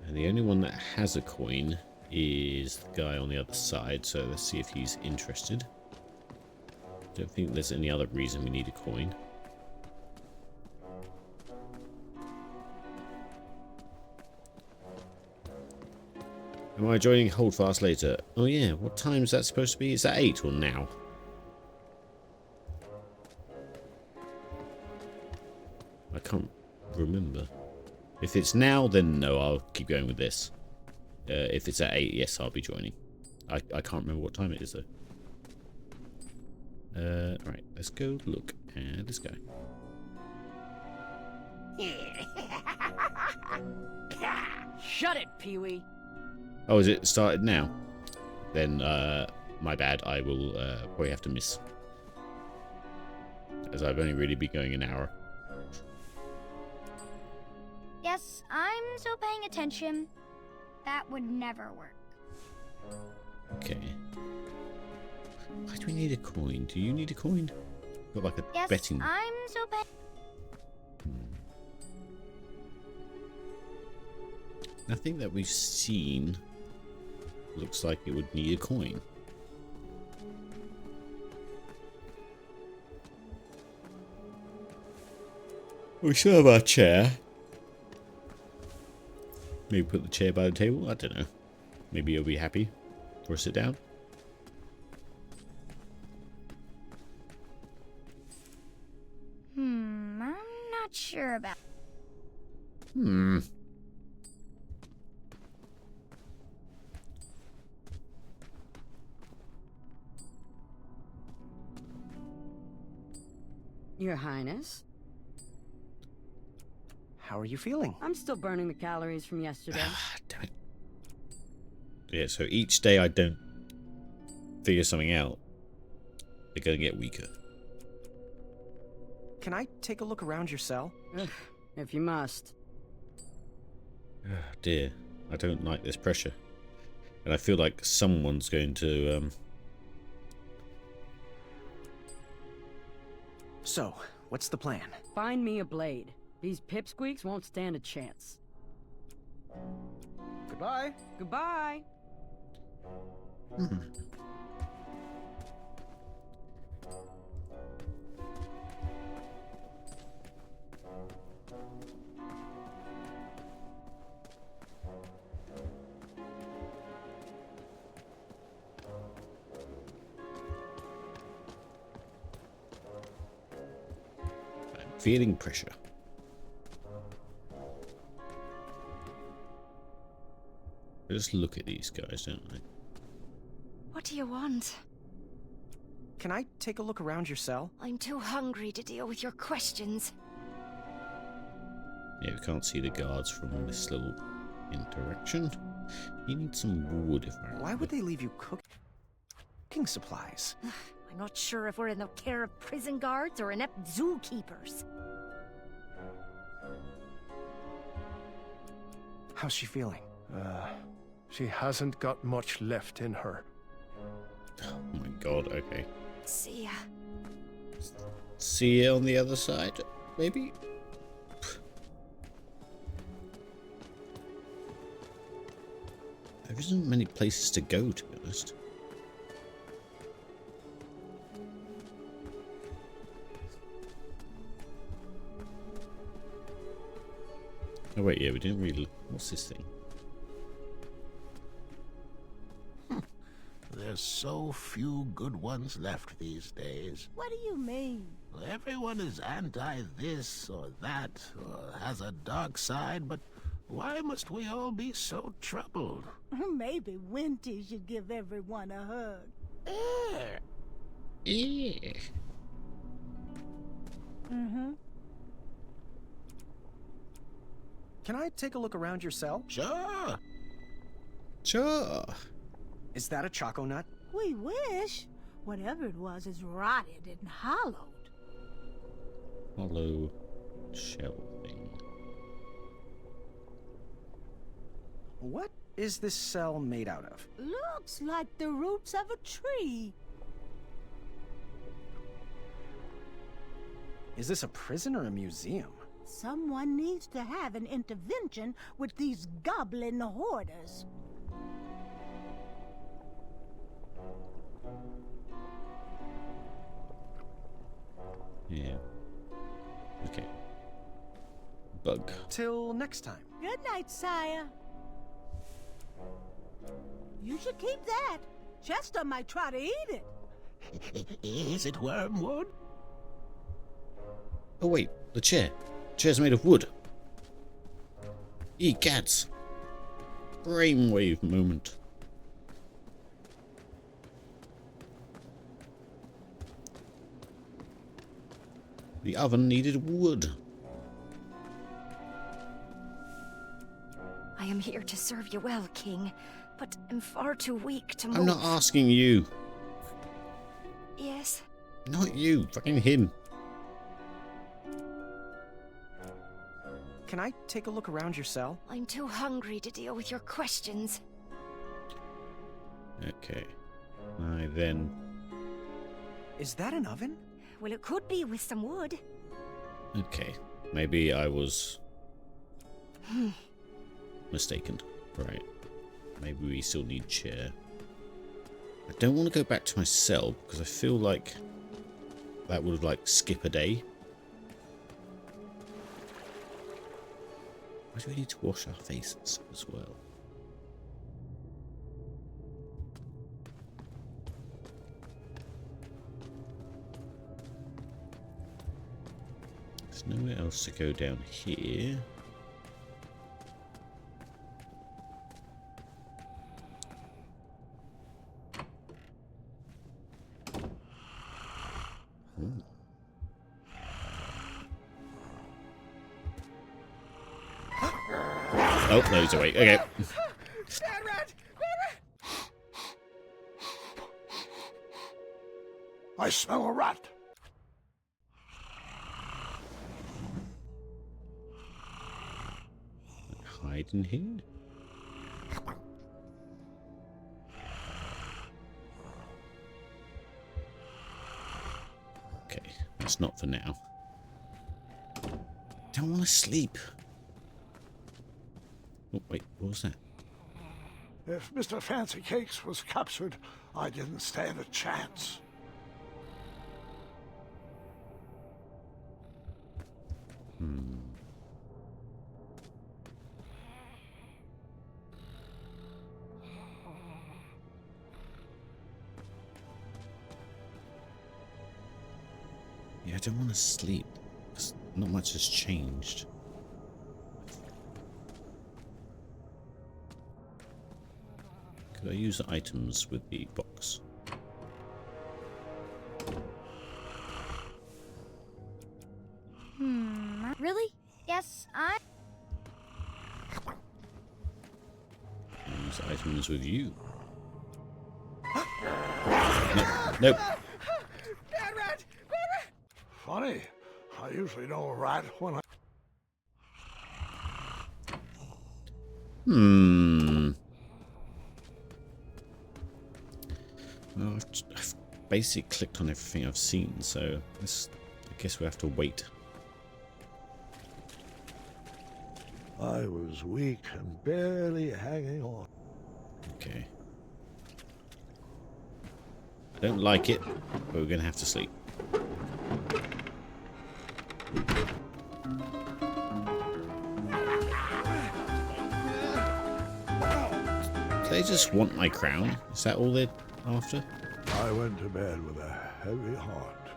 And the only one that has a coin is the guy on the other side, so let's see if he's interested. Don't think there's any other reason we need a coin. Am I joining Hold Fast later? Oh yeah, what time is that supposed to be? Is that 8 or now? I can't remember. If it's now, then no, I'll keep going with this. If it's at 8, yes, I'll be joining. I can't remember what time it is, though. Right, let's go look at this guy. Shut it, Pee-wee. Oh, is it started now? Then, my bad. I will probably have to miss. As I've only really been going an hour. Yes, I'm still paying attention. That would never work. Okay. Why do we need a coin? Do you need a coin? Got like a Yes, betting. I'm still paying. Nothing that we've seen looks like it would need a coin. We still have our chair. Maybe put the chair by the table? I don't know. Maybe you'll be happy for a sit down. I'm not sure about. Your Highness? How are you feeling? I'm still burning the calories from yesterday. Damn it. Yeah, so each day I don't figure something out, they're going to get weaker. Can I take a look around your cell? If you must. Dear, I don't like this pressure. And I feel like someone's going to... So, what's the plan? Find me a blade. These pipsqueaks won't stand a chance. Goodbye. Goodbye. I'm feeling pressure. I just look at these guys, don't I? What do you want? Can I take a look around your cell? I'm too hungry to deal with your questions. Yeah, we can't see the guards from this little interaction. You need some wood if I remember. Why would they leave you cooking supplies? I'm not sure if we're in the care of prison guards or inept zookeepers. How's she feeling? She hasn't got much left in her. Oh my god, okay. See ya. See you on the other side, maybe? There isn't many places to go, to be honest. Oh wait, yeah, we didn't really... What's this thing? There's so few good ones left these days. What do you mean? Everyone is anti-this or that, or has a dark side, but why must we all be so troubled? Maybe Winty should give everyone a hug. Yeah. Mm-hmm. Can I take a look around your cell? Sure. Sure. Is that a choco nut? We wish. Whatever it was is rotted and hollowed. Hollow shell thing. What is this cell made out of? Looks like the roots of a tree. Is this a prison or a museum? Someone needs to have an intervention with these goblin hoarders. Yeah. Okay. Bug. Till next time. Good night, sire. You should keep that. Chester might try to eat it. Is it wormwood? Oh wait, the chair. Chair's made of wood. Egads. Brainwave moment. The oven needed wood. I am here to serve you well, King, but am far too weak to move. I'm not asking you. Yes? Not you. Fucking him. Can I take a look around your cell? I'm too hungry to deal with your questions. Okay. I then... Is that an oven? Well, it could be with some wood. Okay. Maybe I was... mistaken. Right. Maybe we still need chair. I don't want to go back to my cell because I feel like that would like skip a day. Why do we need to wash our faces as well? There's nowhere else to go down here. Ooh. Oh, no, he's awake. Okay. Bad rat! I smell a rat. Hide in here? Okay, that's not for now. Don't want to sleep. Oh, wait, what was that? If Mr. Fancy Cakes was captured, I didn't stand a chance. Yeah, I don't want to sleep. 'Cause not much has changed. Could I use the items with the box? Really? Yes, I... Use the items with you. Nope. Nope. Bad rat! Funny. I usually know a rat when I... basically clicked on everything I've seen, so I guess we'll have to wait. I was weak and barely hanging on. Okay. I don't like it, but we're going to have to sleep. Do they just want my crown? Is that all they're after? I went to bed with a heavy heart.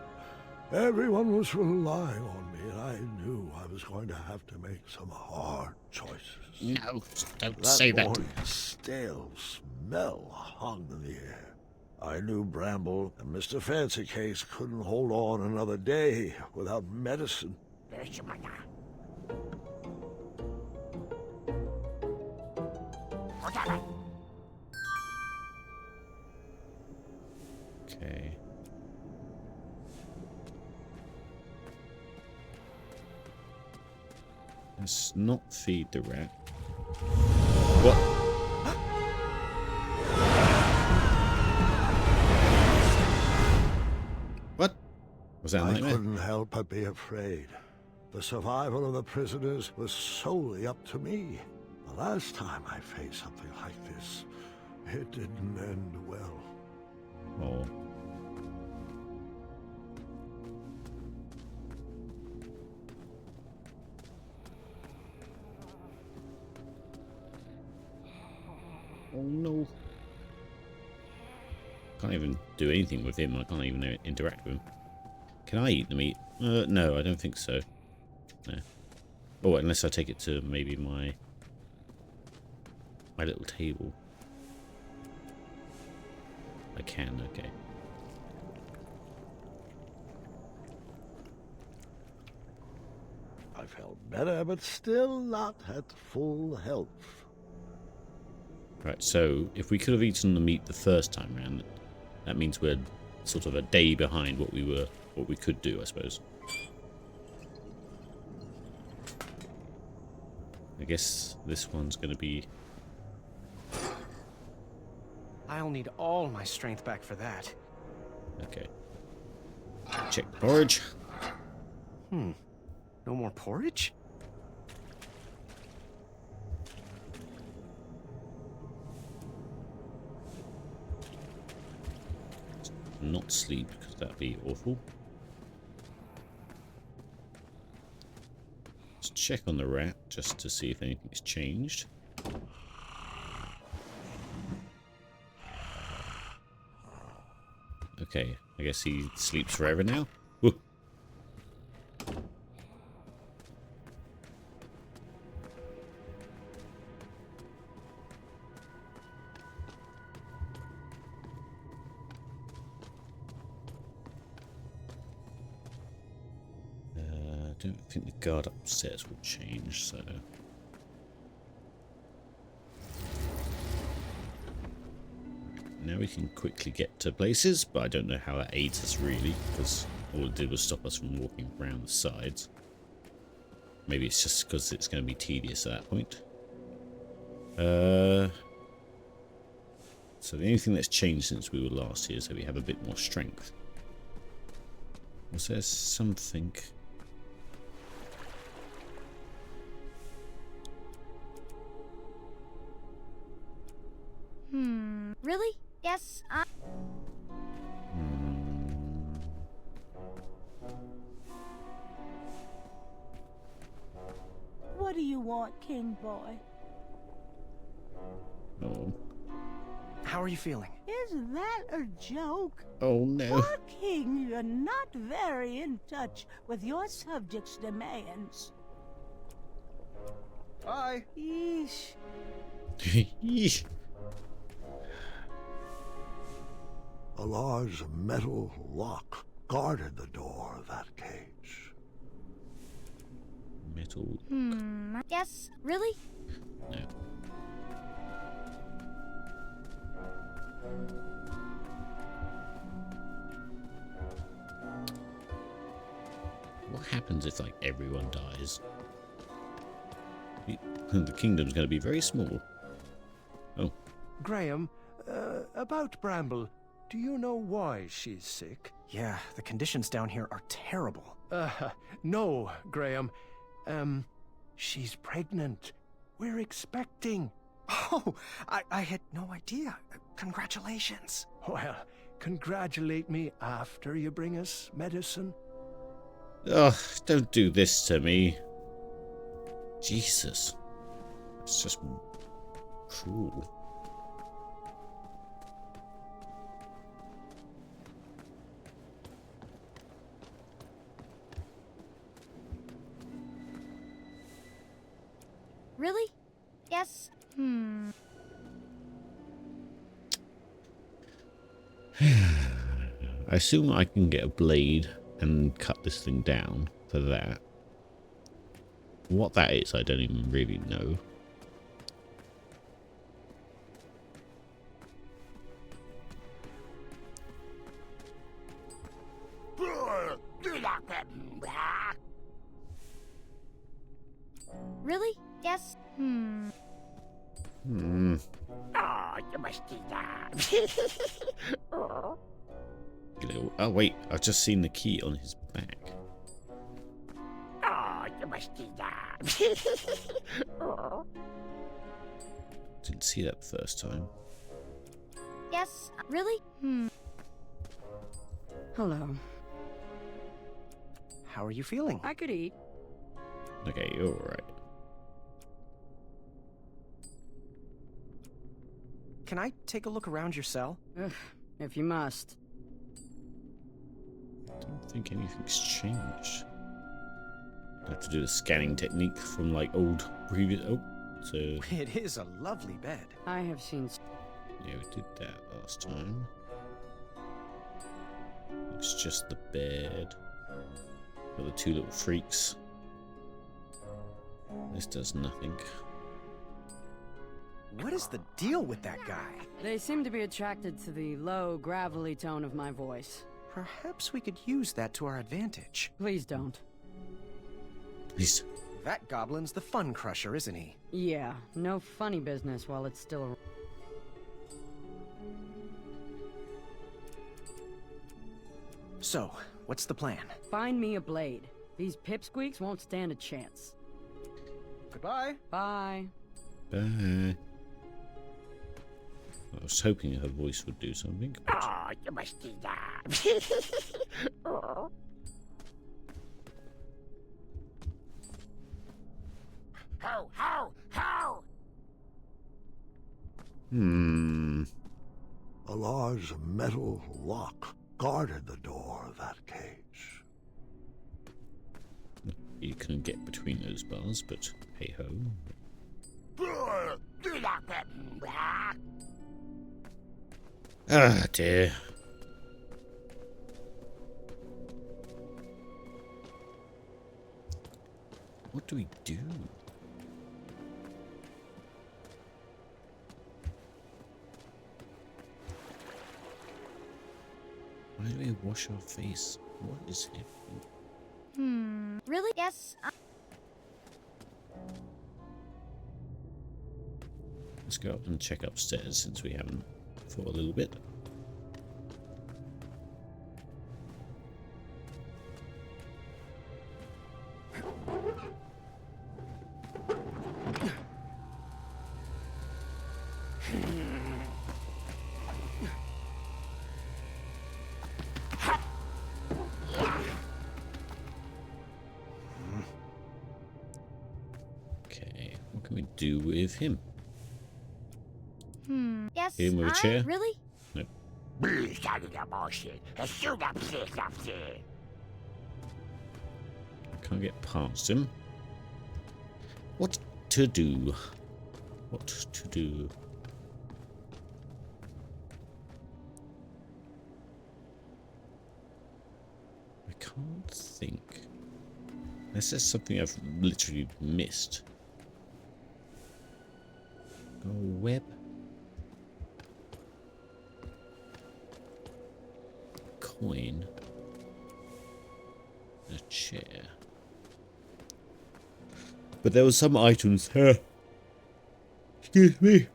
Everyone was relying on me, and I knew I was going to have to make some hard choices. No, don't say that. That morning, a stale smell hung in the air. I knew Bramble and Mr. Fancy Case couldn't hold on another day without medicine. Okay. Let's not feed the rat. What? What? Was that a I nightmare? couldn't help but be afraid. The survival of the prisoners was solely up to me. The last time I faced something like this, it didn't end well. Oh. Oh no. Can't even do anything with him. I can't even interact with him. Can I eat the meat? No, I don't think so. No. Oh, unless I take it to maybe my little table. I can, okay. I felt better, but still not at full health. Right, so if we could have eaten the meat the first time round, that means we're sort of a day behind what we could do, I suppose. I guess this one's going to be... I'll need all my strength back for that. Okay. Check porridge. No more porridge? Not sleep, because that'd be awful. Let's check on the rat, just to see if anything's changed. Okay, I guess he sleeps forever now. Woo. I don't think the guard upstairs will change, so... Now we can quickly get to places, but I don't know how that aids us really, because all it did was stop us from walking around the sides. Maybe it's just because it's going to be tedious at that point. So the only thing that's changed since we were last here is that we have a bit more strength. Was there something... Really? Yes, What do you want, King Boy? Oh. How are you feeling? Is that a joke? Oh no. Poor King, you're not very in touch with your subjects' demands. Bye. Yeesh. Yeesh. A large metal lock guarded the door of that cage. Metal. yes, really? No. What happens if, like, everyone dies? The kingdom's going to be very small. Oh. Graham, about Bramble. Do you know why she's sick? Yeah, the conditions down here are terrible. No, Graham. She's pregnant. We're expecting. Oh, I had no idea. Congratulations. Well, congratulate me after you bring us medicine. Ugh, don't do this to me. Jesus. It's just cruel. Really? Yes. I assume I can get a blade and cut this thing down for that. What that is, I don't even really know. Really? Yes. Hmm. Oh, you must do that. Oh wait, I've just seen the key on his back. Oh, you must do that. Didn't see that the first time. Yes. Really? Hello. How are you feeling? I could eat. Okay, you're alright. Can I take a look around your cell? Ugh, if you must. I don't think anything's changed. I have to do the scanning technique from like old previous. Oh, so It is a lovely bed. I have seen. yeah, we did that last time. It's just the bed. Got the two little freaks. This does nothing. What is the deal with that guy? They seem to be attracted to the low, gravelly tone of my voice. Perhaps we could use that to our advantage. Please don't. Please. That goblin's the fun crusher, isn't he? Yeah, no funny business while it's still around. So, what's the plan? Find me a blade. These pipsqueaks won't stand a chance. Goodbye. Bye. Bye. I was hoping her voice would do something. But... Oh, you must do that. How? A large metal lock guarded the door of that cage. You couldn't get between those bars, but hey ho. Ah dear. What do we do? Why do we wash our face? What is happening? Really? Yes. Let's go up and check upstairs since we haven't for a little bit. Okay, what can we do with him? Yes. Hit him with a chair? Really? Nope. Can't get past him. What to do? What to do? I can't think. This is something I've literally missed. Go web. Coin. A chair. But there were some items here. Excuse me.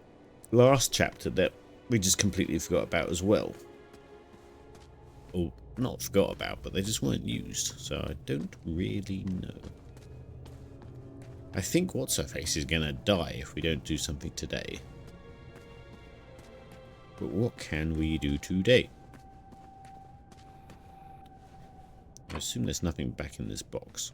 Last chapter that we just completely forgot about as well. or not forgot about, but they just weren't used, so I don't really know. I think What's-Her-Face is gonna die if we don't do something today. But what can we do today? I assume there's nothing back in this box.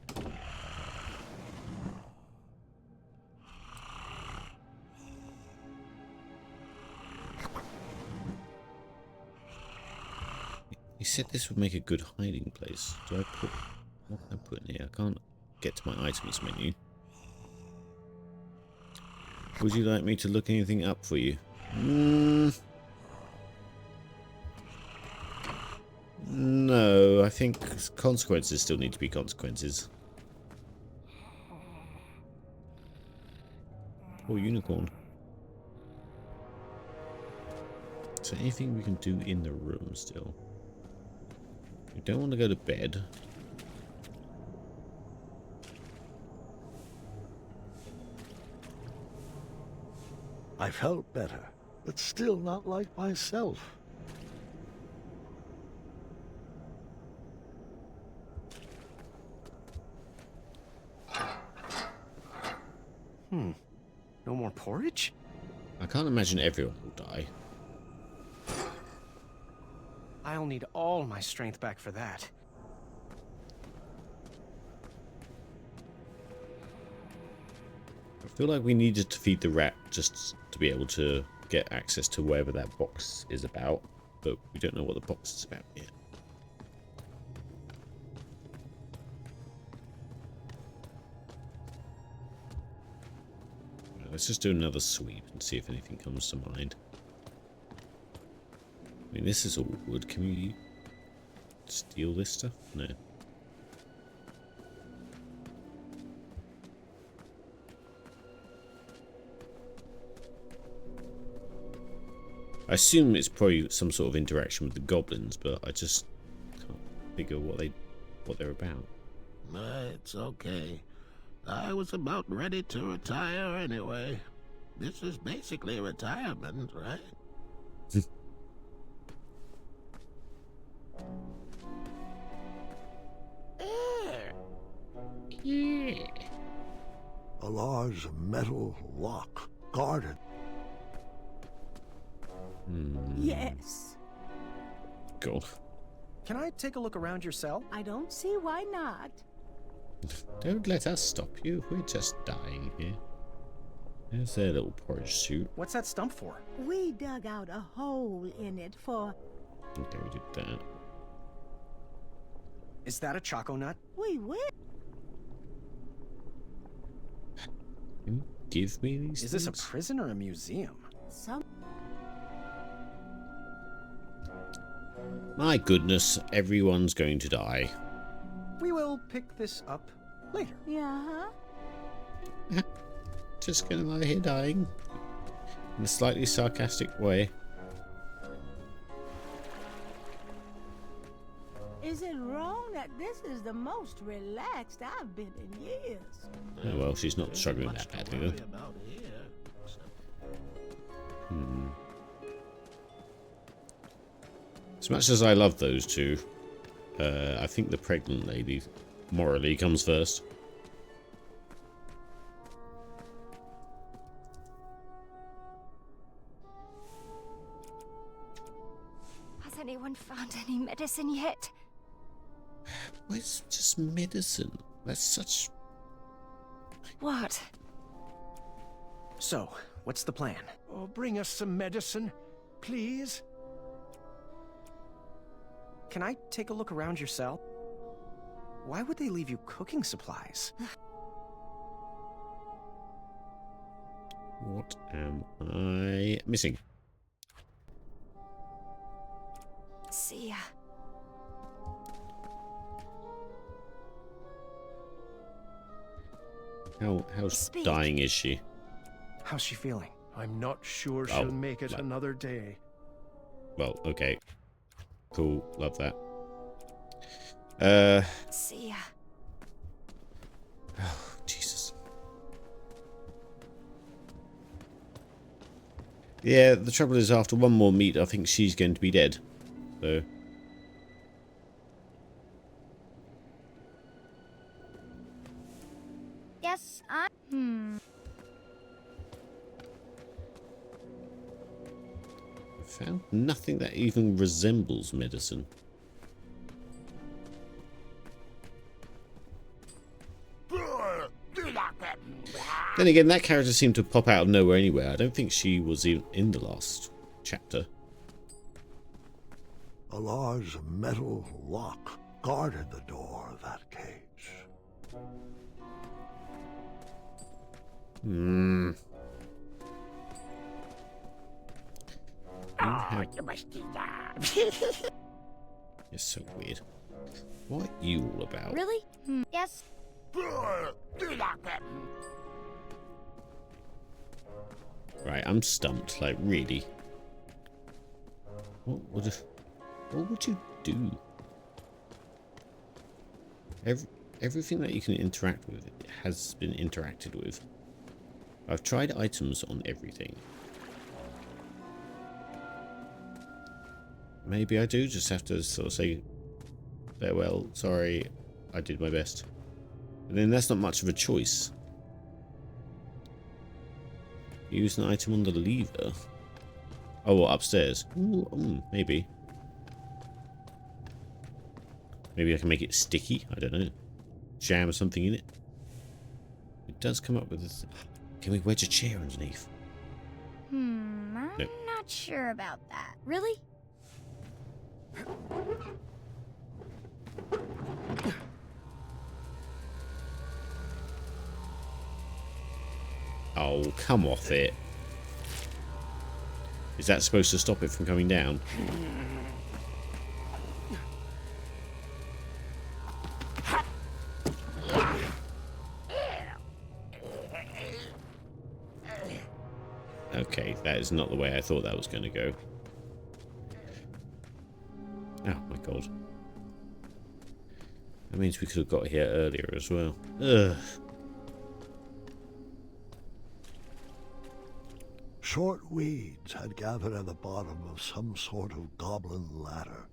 He said this would make a good hiding place. Do I put... What can I put in here? I can't get to my items menu. Would you like me to look anything up for you? No, I think consequences still need to be consequences. Oh, unicorn. Is there anything we can do in the room still? We don't want to go to bed. I felt better, but still not like myself. No more porridge? I can't imagine everyone will die. I'll need all my strength back for that. I feel like we needed to feed the rat just to be able to get access to wherever that box is about, but we don't know what the box is about yet. Let's just do another sweep and see if anything comes to mind. I mean, this is all wood. Can we steal this stuff? No. I assume it's probably some sort of interaction with the goblins, but I just can't figure what they're about. It's okay. I was about ready to retire anyway. This is basically retirement, right? Yeah. A large metal lock, guarded. Yes. God. Can I take a look around your cell? I don't see why not. Don't let us stop you. We're just dying here. There's their little porridge suit. What's that stump for? We dug out a hole in it for... Okay, we did that. Is that a choco nut? We will. Can you give me these Is this a things? prison or a museum? Some... My goodness, everyone's going to die. We will pick this up later. Yeah, Just gonna lie here dying. In a slightly sarcastic way. Is it wrong that this is the most relaxed I've been in years? Oh well, she's not struggling that badly though. As much as I love those two, I think the pregnant lady morally comes first. Has anyone found any medicine yet? Well, it's just medicine. That's such... What? So, what's the plan? Oh, bring us some medicine, please. Can I take a look around your cell? Why would they leave you cooking supplies? What am I missing? See ya. How Speak. dying is she? How's she feeling? I'm not sure she'll make it another day. Well, okay. Cool, love that. See ya. Oh, Jesus. Yeah, the trouble is after one more meet, I think she's going to be dead. So, Found nothing that even resembles medicine. Then again, that character seemed to pop out of nowhere anywhere. I don't think she was even in the last chapter. A large metal lock guarded the door of that cage. Hmm. You must do that. It's so weird. What are you all about? Really? Yes. Right, I'm stumped. Like, really? What would you do? Everything that you can interact with has been interacted with. I've tried items on everything. Maybe I do just have to sort of say farewell, sorry, I did my best. And then that's not much of a choice. Use an item on the lever. Oh, well, upstairs. Ooh, maybe. Maybe I can make it sticky. I don't know. Jam something in it. It does come up with this. Can we wedge a chair underneath? I'm Nope. not sure about that. Really? Oh, come off it. Is that supposed to stop it from coming down? Okay, that is not the way I thought that was going to go. Oh my god. That means we could have got here earlier as well. Ugh. Short weeds had gathered at the bottom of some sort of goblin ladder.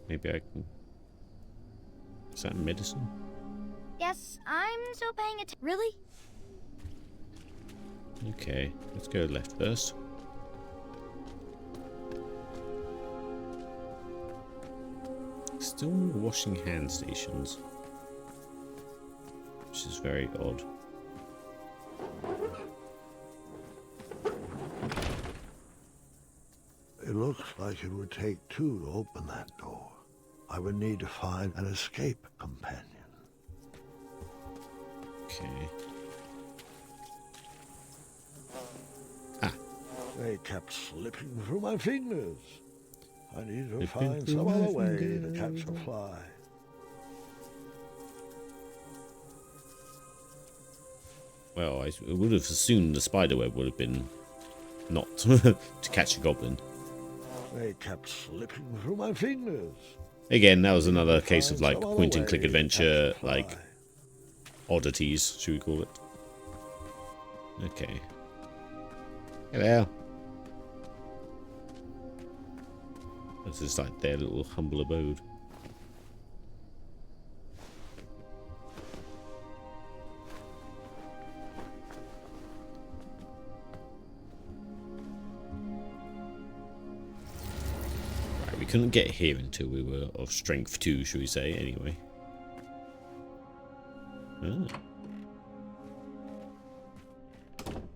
Maybe I can... Is that medicine? Yes, I'm still paying attention. Really? Okay, let's go left first. Still washing hand stations. Which is very odd. It looks like it would take two to open that door. I would need to find an escape companion. Okay. They kept slipping through my fingers. I need to Slipping find through some my other way to fingers. catch a fly. Well, I would have assumed the spiderweb would have been not to catch a goblin. They kept slipping through my fingers. Again, that was another case of like Some other point and way click to adventure, catch a like fly. oddities, should we call it? Okay. Hello. This is like their little humble abode. Right, we couldn't get here until we were of strength 2, should we say, anyway. Ah.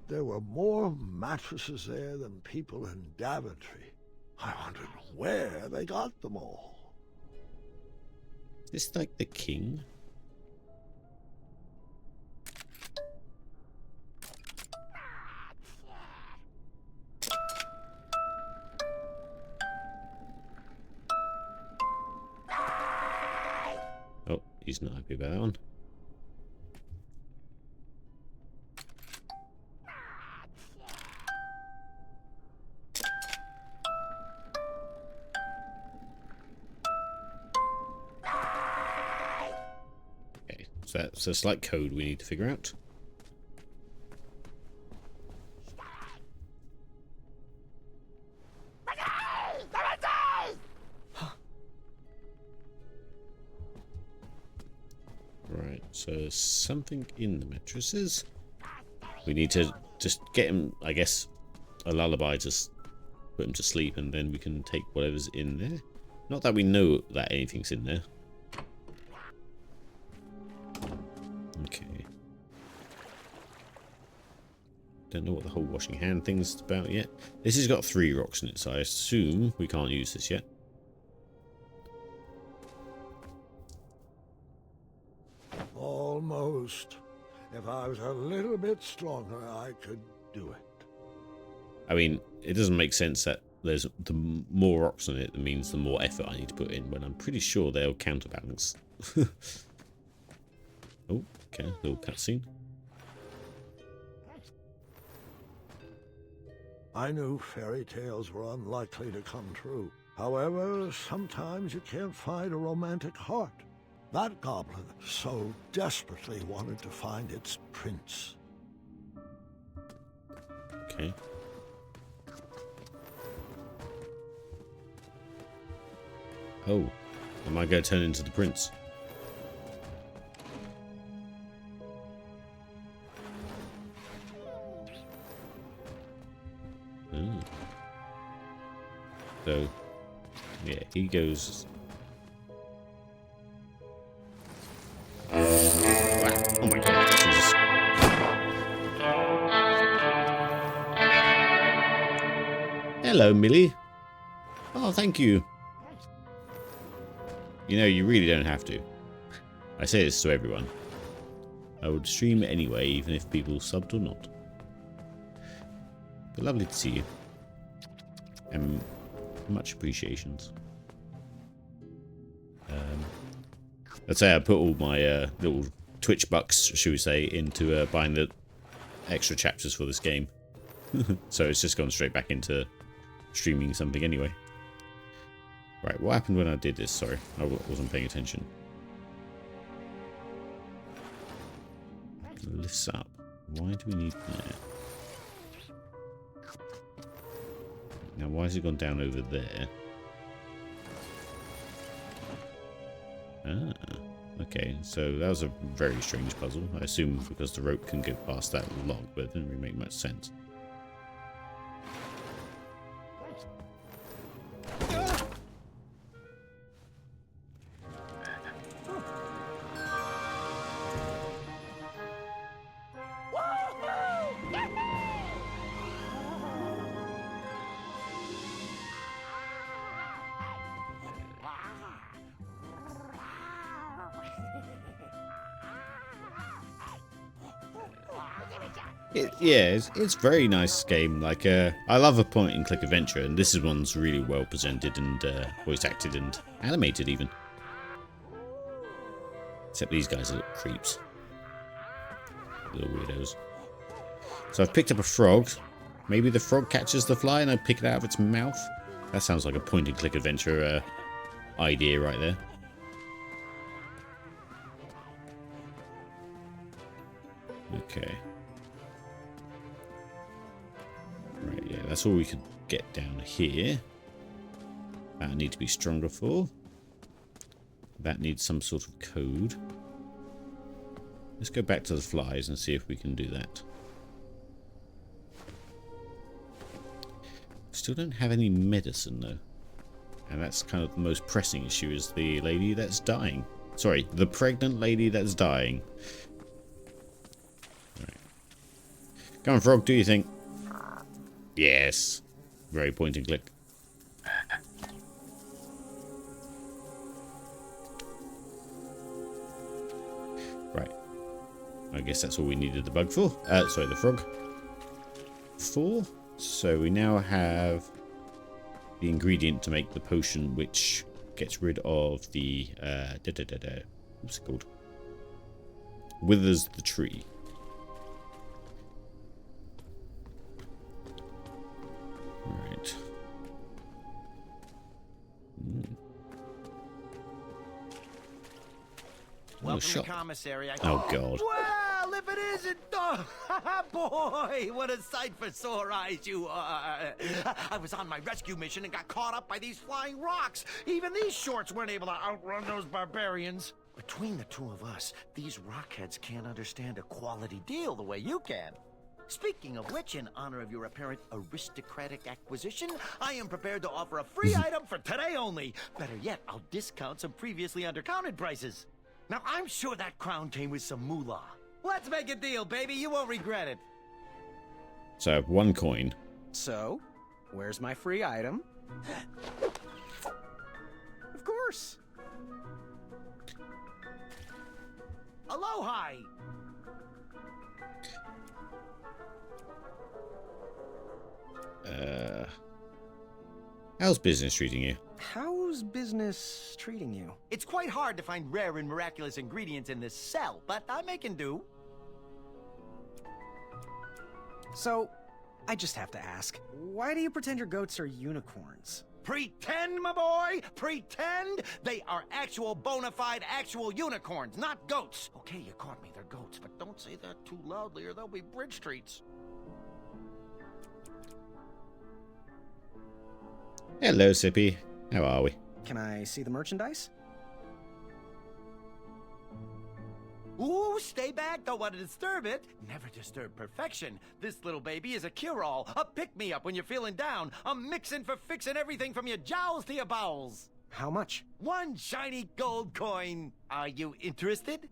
There were more mattresses there than people in Daventry. I wondered where they got them all. Is this like the king? Oh, he's not happy about that one. Okay, so that's a slight code we need to figure out. Right. So there's something in the mattresses. We need to just get him, I guess, a lullaby to put him to sleep, and then we can take whatever's in there. Not that we know that anything's in there. Okay. Don't know what the whole washing hand thing's about yet. This has got 3 rocks in it, so I assume we can't use this yet. Almost. If I was a little bit stronger, I could do it. I mean, it doesn't make sense that there's the more rocks on it, that means the more effort I need to put in, when I'm pretty sure they'll counterbalance. Oh, okay, little cutscene. I knew fairy tales were unlikely to come true. However, sometimes you can't find a romantic heart. That goblin so desperately wanted to find its prince. Okay. Oh, am I going to turn into the prince? So, yeah, he goes. Oh my god, Jesus. Hello, Millie. Oh, thank you. You know, you really don't have to. I say this to everyone. I would stream anyway, even if people subbed or not. But lovely to see you. And much appreciations. Let's say I put all my little Twitch bucks, should we say, into buying the extra chapters for this game. So it's just gone straight back into streaming something anyway. Right, what happened when I did this? Sorry, I wasn't paying attention. Lifts up. Why do we need that? Now, why has it gone down over there? Ah, okay. So that was a very strange puzzle. I assume because the rope can go past that log, but it didn't really make much sense. It's very nice game. Like, I love a point-and-click adventure, and this one's really well presented and voice acted and animated even. Except these guys are little creeps, little weirdos. So I've picked up a frog. Maybe the frog catches the fly and I pick it out of its mouth. That sounds like a point-and-click adventure idea right there. Okay. Right, yeah, that's all we could get down here. That I need to be stronger for. That needs some sort of code. Let's go back to the flies and see if we can do that. Still don't have any medicine though. And that's kind of the most pressing issue, is the lady that's dying. Sorry, the pregnant lady that's dying. Right. Come on, frog, do you think? Yes. Very point and click. Right. I guess that's all we needed the bug for. Sorry, the frog. For. So we now have the ingredient to make the potion, which gets rid of the what's it called? Withers the tree. Right. Welcome to commissary. Oh god. Well, if it isn't, boy, what a sight for sore eyes you are. I was on my rescue mission and got caught up by these flying rocks. Even these shorts weren't able to outrun those barbarians. Between the two of us, these rockheads can't understand a quality deal the way you can. Speaking of which, in honor of your apparent aristocratic acquisition, I am prepared to offer a free item for today only. Better yet, I'll discount some previously undercounted prices. Now, I'm sure that crown came with some moolah. Let's make a deal, baby. You won't regret it. So I have 1 coin. So, where's my free item? Of course. Aloha! How's business treating you? How's business treating you? It's quite hard to find rare and miraculous ingredients in this cell, but I'm making do. So, I just have to ask, why do you pretend your goats are unicorns? Pretend, my boy! Pretend! They are actual bona fide actual unicorns, not goats. Okay, you caught me, they're goats, but don't say that too loudly or they'll be bridge treats. Hello, Sippy. How are we? Can I see the merchandise? Ooh, stay back, don't want to disturb it. Never disturb perfection. This little baby is a cure-all, a pick-me-up when you're feeling down, a mixin' for fixing everything from your jowls to your bowels. How much? 1 shiny gold coin. Are you interested?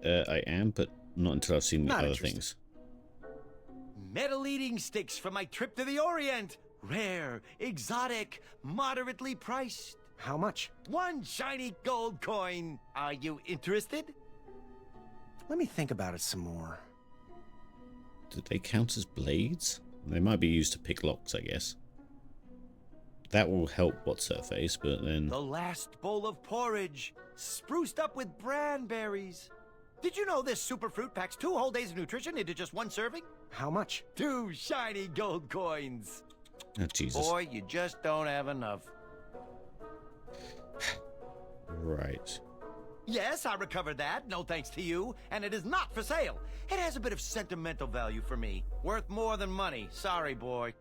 I am, but not until I've seen the Not other interested. things. Metal eating sticks from my trip to the Orient. Rare, exotic, moderately priced. How much? 1 shiny gold coin. Are you interested? Let me think about it some more. Do they count as blades? They might be used to pick locks, I guess. That will help what's her face, but then... The last bowl of porridge, spruced up with branberries. Did you know this super fruit packs 2 whole days of nutrition into just 1 serving? How much? 2 shiny gold coins. Oh, Jesus. Boy, you just don't have enough. Right. Yes, I recovered that, no thanks to you, and it is not for sale. It has a bit of sentimental value for me. Worth more than money. Sorry, boy.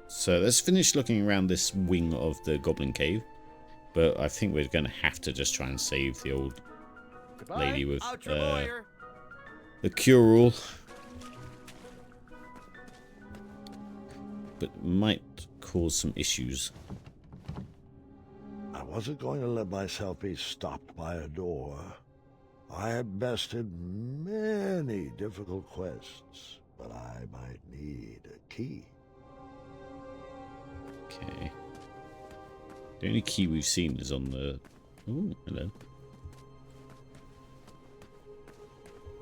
So let's finish looking around this wing of the Goblin Cave. But I think we're going to have to just try and save the old lady with the cure-all. But might cause some issues. I wasn't going to let myself be stopped by a door. I had bested many difficult quests, but I might need a key. Okay. The only key we've seen is on the... Oh, hello.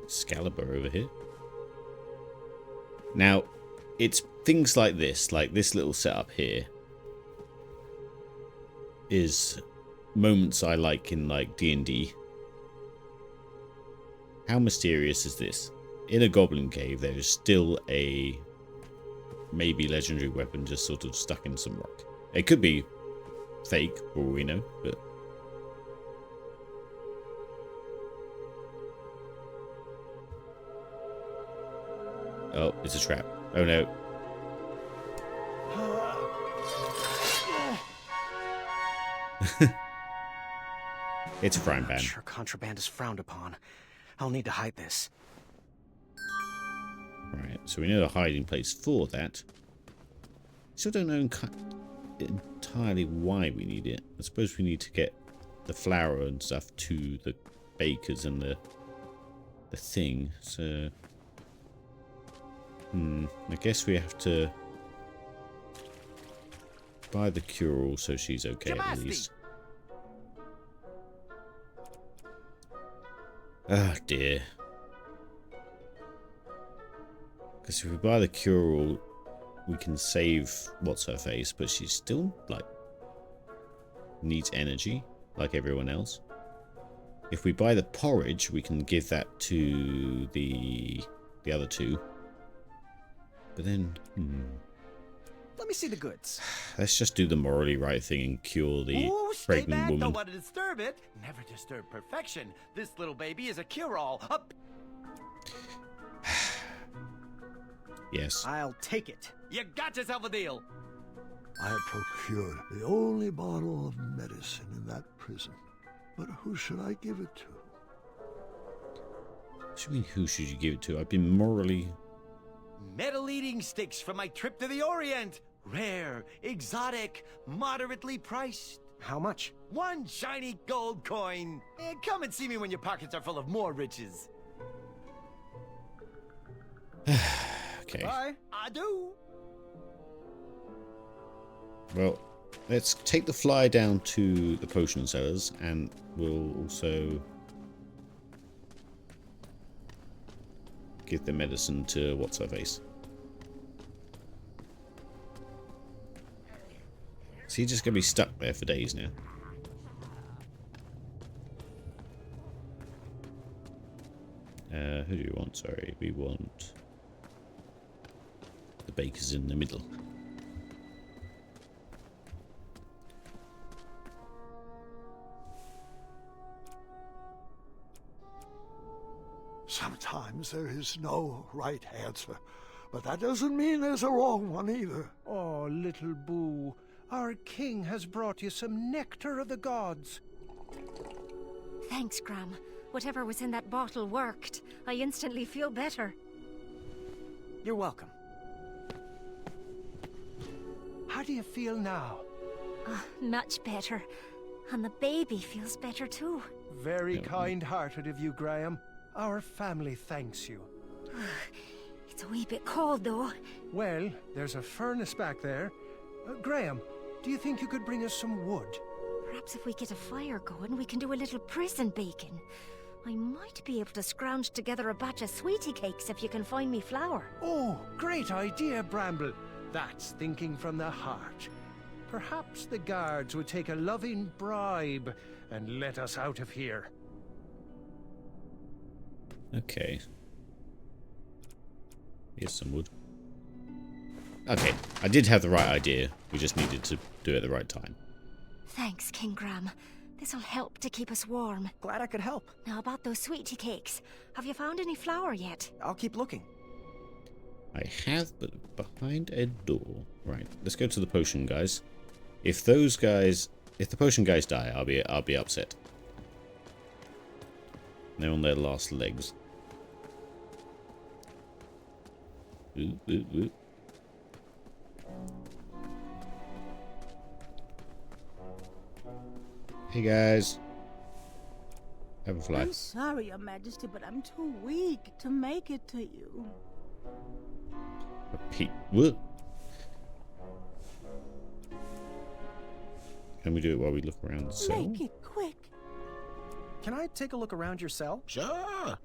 Excalibur over here. Now, it's things like this little setup here, is moments I like in like D&D. How mysterious is this? In a goblin cave, there is still a maybe legendary weapon just sort of stuck in some rock. It could be fake, for all we know, but... Oh, it's a trap. Oh no. It's a frying pan. Sure, contraband is frowned upon. I'll need to hide this. Right, so we know the hiding place for that. Still don't know entirely why we need it. I suppose we need to get the flour and stuff to the bakers and the thing. So, I guess we have to buy the cure-all so she's okay at least. Oh dear. Because if we buy the cure-all, we can save what's-her-face, but she's still, like, needs energy, like everyone else. If we buy the porridge, we can give that to the other two. But then, Let me see the goods. let's just do the morally right thing and cure the pregnant woman. Don't want to disturb it. Never disturb perfection. This little baby is a cure-all. Yes. I'll take it. You got yourself a deal. I had procured the only bottle of medicine in that prison. But who should I give it to? What do you mean, who should you give it to? I've been morally... Metal eating sticks from my trip to the Orient. Rare, exotic, moderately priced. How much? 1 shiny gold coin. Come and see me when your pockets are full of more riches. Okay. Bye. Adieu. Well, let's take the fly down to the potion sellers, and we'll also give the medicine to what's-her-face. So he's just going to be stuck there for days now. Who do we want? Sorry, we want the bakers in the middle. Sometimes there is no right answer, but that doesn't mean there's a wrong one either. Oh, little Boo, our king has brought you some nectar of the gods. Thanks, Gram. Whatever was in that bottle worked. I instantly feel better. You're welcome. How do you feel now? Much better. And the baby feels better too. Very kind-hearted of you, Graham. Our family thanks you. It's a wee bit cold, though. Well, there's a furnace back there. Graham, do you think you could bring us some wood? Perhaps if we get a fire going, we can do a little prison baking. I might be able to scrounge together a batch of sweetie cakes if you can find me flour. Oh, great idea, Bramble. That's thinking from the heart. Perhaps the guards would take a loving bribe and let us out of here. Okay. Here's some wood. Okay, I did have the right idea. We just needed to do it at the right time. Thanks, King Gram. This'll help to keep us warm. Glad I could help. Now about those sweetie cakes. Have you found any flour yet? I'll keep looking. I have, but behind a door. Right, let's go to the potion guys. If the potion guys die, I'll be upset. They're on their last legs. Ooh, ooh, ooh. Hey guys. Have a fly. I'm sorry, Your Majesty, but I'm too weak to make it to you. What? Can we do it while we look around the cell? Make it quick. Can I take a look around your cell? Sure.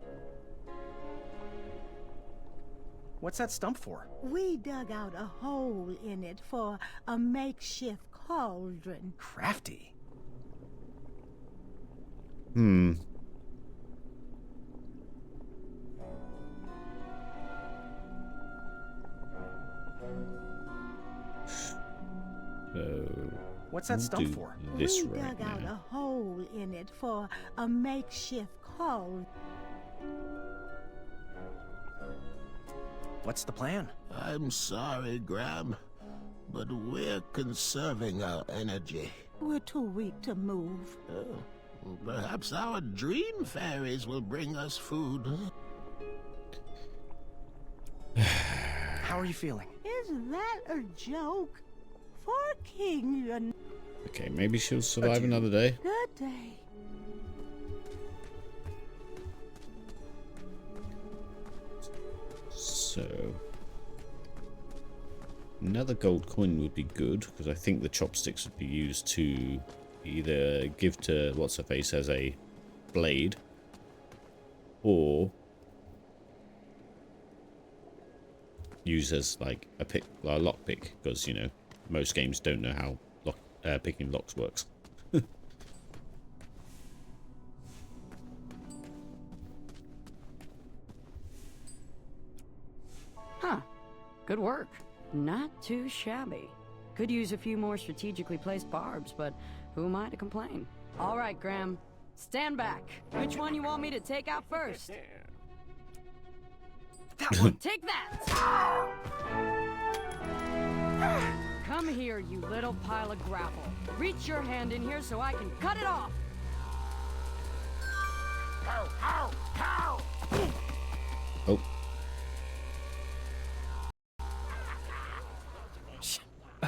What's that stump for? We dug out a hole in it for a makeshift cauldron. Crafty. Hmm. What's that stump for? This We right dug out now. a hole in it for a makeshift cauldron. What's the plan? I'm sorry, Graham, but we're conserving our energy. We're too weak to move. Perhaps our dream fairies will bring us food. How are you feeling? Is that a joke? For King, you're Okay, maybe she'll survive another day. good day. So another gold coin would be good, because I think the chopsticks would be used to either give to what's-her-face as a blade, or use as like a lockpick, because you know most games don't know how picking locks works. Huh. Good work. Not too shabby. Could use a few more strategically placed barbs, but who am I to complain? All right, Graham. Stand back. Which one you want me to take out first? that one. Take that. Come here, you little pile of gravel. Reach your hand in here so I can cut it off. Oh.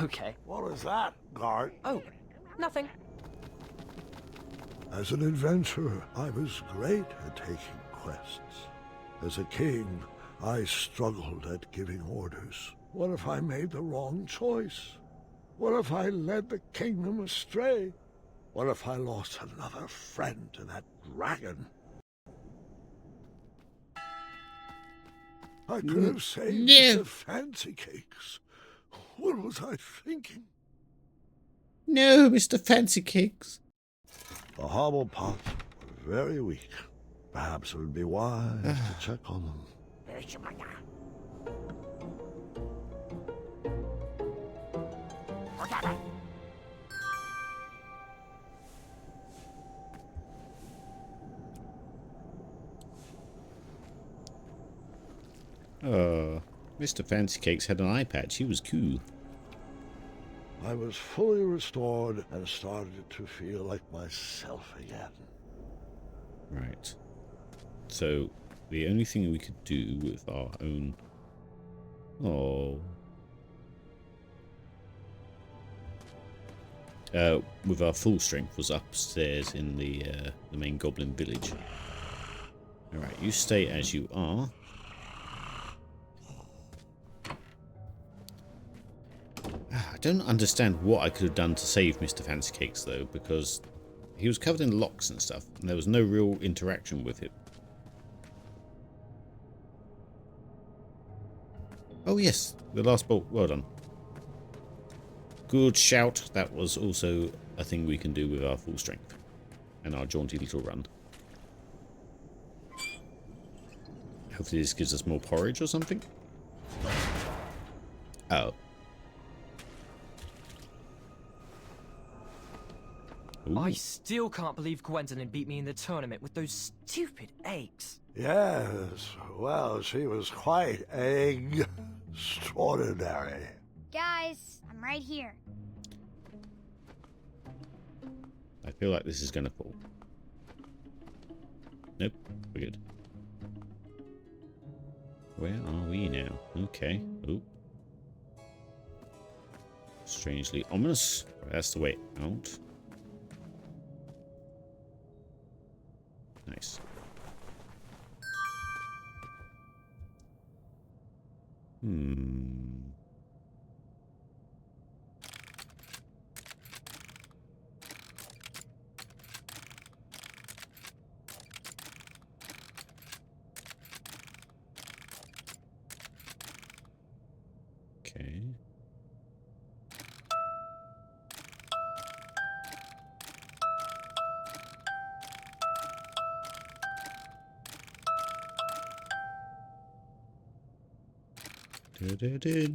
Okay. What was that, guard? Oh, nothing. As an adventurer, I was great at taking quests. As a king, I struggled at giving orders. What if I made the wrong choice? What if I led the kingdom astray? What if I lost another friend to that dragon? I could have saved the fancy cakes. What was I thinking? No, Mr. Fancy Cakes. The hobble pots were very weak. Perhaps it would be wise to check on them. Mr. Fancy Cakes had an eye patch. He was cool. I was fully restored and started to feel like myself again. Right. So, the only thing we could do with our own... Oh... with our full strength was upstairs in the main goblin village. Alright, you stay as you are. I don't understand what I could have done to save Mr. Fancy Cakes, though, because he was covered in locks and stuff, and there was no real interaction with him. Oh yes, the last bolt. Well done. Good shout. That was also a thing we can do with our full strength and our jaunty little run. Hopefully this gives us more porridge or something. Oh. Ooh. I still can't believe Gwendolyn beat me in the tournament with those stupid eggs. Yes, well, she was quite egg extraordinary. Guys, I'm right here. I feel like this is going to fall. Nope, we're good. Where are we now? Okay. Oh. Strangely ominous. That's the way out. Nice. Okay. Do.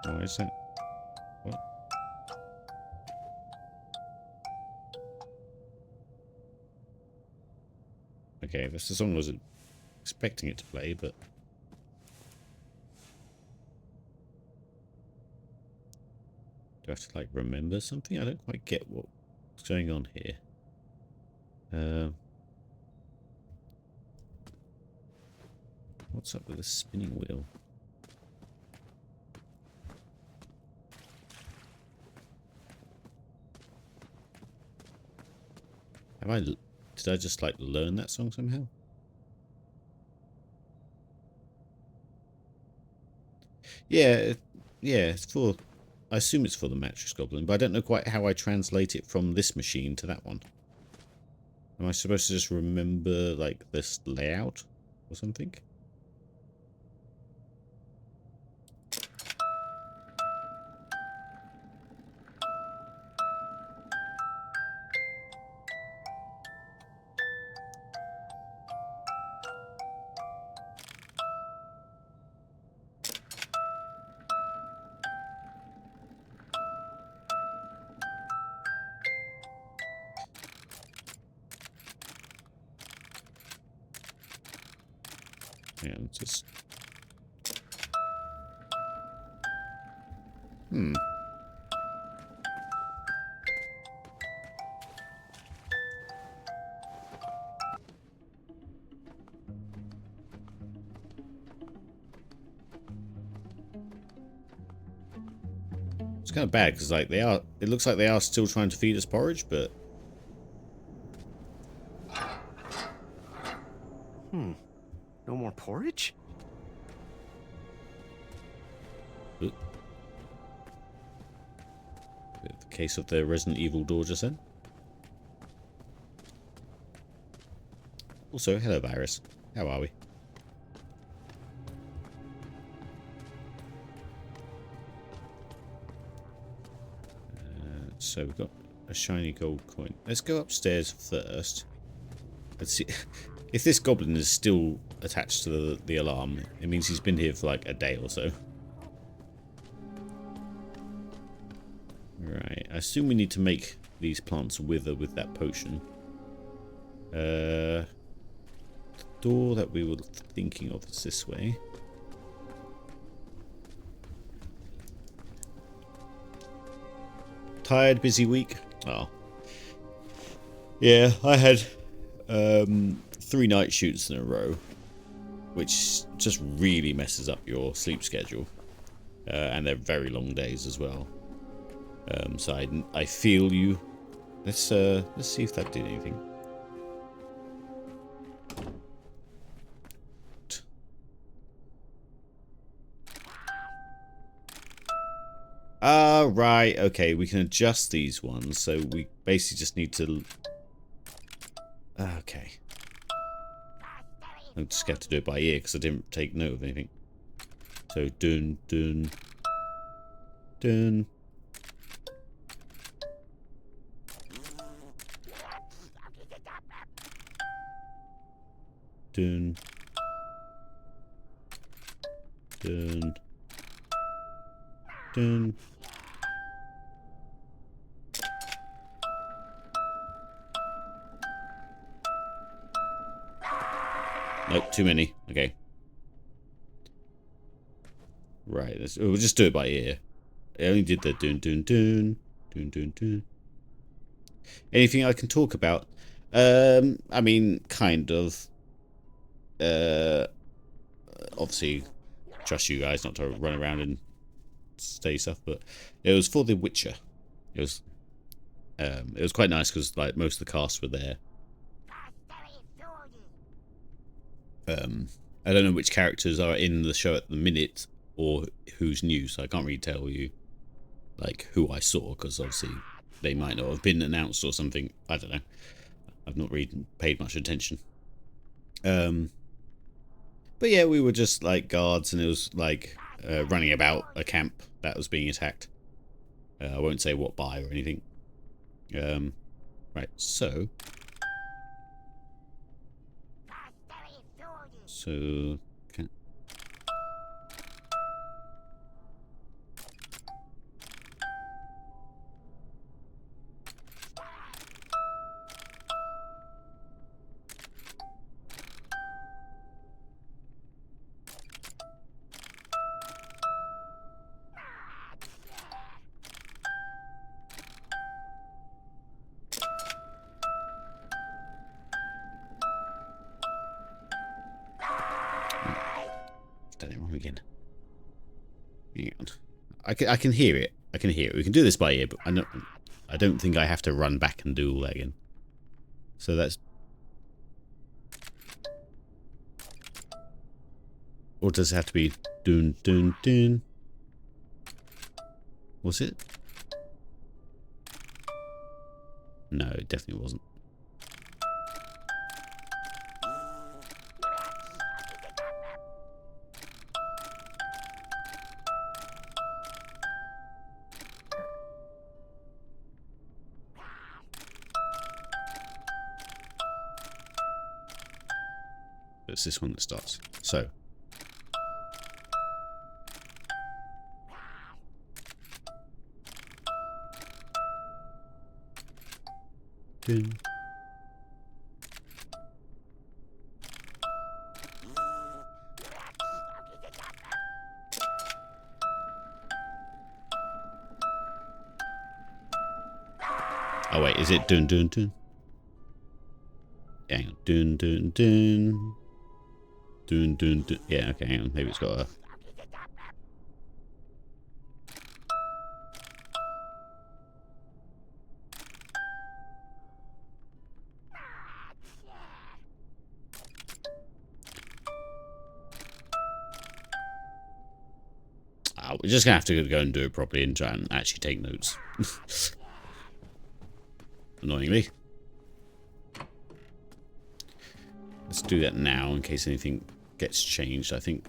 Oh, is that? What? Okay, that's the song I was expecting it to play, but... Do I have to, like, remember something? I don't quite get what's going on here. What's up with the spinning wheel? Did I just, like, learn that song somehow? Yeah, it's for... I assume it's for the Mattress Goblin, but I don't know quite how I translate it from this machine to that one. Am I supposed to just remember, like, this layout or something? Yeah, just... It's kind of bad because, like, it looks like they are still trying to feed us porridge, but... No more porridge? The case of the Resident Evil door just then. Also, hello, Virus. How are we? So we've got a shiny gold coin. Let's go upstairs first. Let's see. If this goblin is still attached to the alarm, it means he's been here for like a day or so. Right, I assume we need to make these plants wither with that potion. The door that we were thinking of is this way. Tired, busy week? Oh. Yeah, I had 3 night shoots in a row, which just really messes up your sleep schedule. And they're very long days as well. So I feel you. Let's see if that did anything. Ah, right, okay, we can adjust these ones, so we basically just need to... Okay. I'm just going to have to do it by ear, because I didn't take note of anything. So, dun, dun, dun. Dun. Dun. Dun. Nope, too many. Okay. Right, we'll just do it by ear. I only did the dun dun dun dun dun dun. Anything I can talk about? I mean, kind of. Obviously, trust you guys not to run around and say stuff, but it was for The Witcher. It was quite nice because like most of the cast were there. I don't know which characters are in the show at the minute or who's new, so I can't really tell you like who I saw because obviously they might not have been announced or something. I don't know. I've not really paid much attention. But yeah, we were just like guards, and it was like running about a camp that was being attacked. I won't say what by or anything. Right, so okay. Done it wrong again. Hang on. I can hear it. I can hear it. We can do this by ear, but I don't think I have to run back and do all that again. So that's... Or does it have to be dun dun dun? Was it? No, it definitely wasn't. it's this one that starts. So. Dun. Oh wait, is it dun dun dun? Hang on, dun dun dun. Dun dun dun. Yeah, okay, hang on, maybe it's got a... we're just gonna have to go and do it properly and try and actually take notes. Annoyingly. Let's do that now in case anything gets changed. I think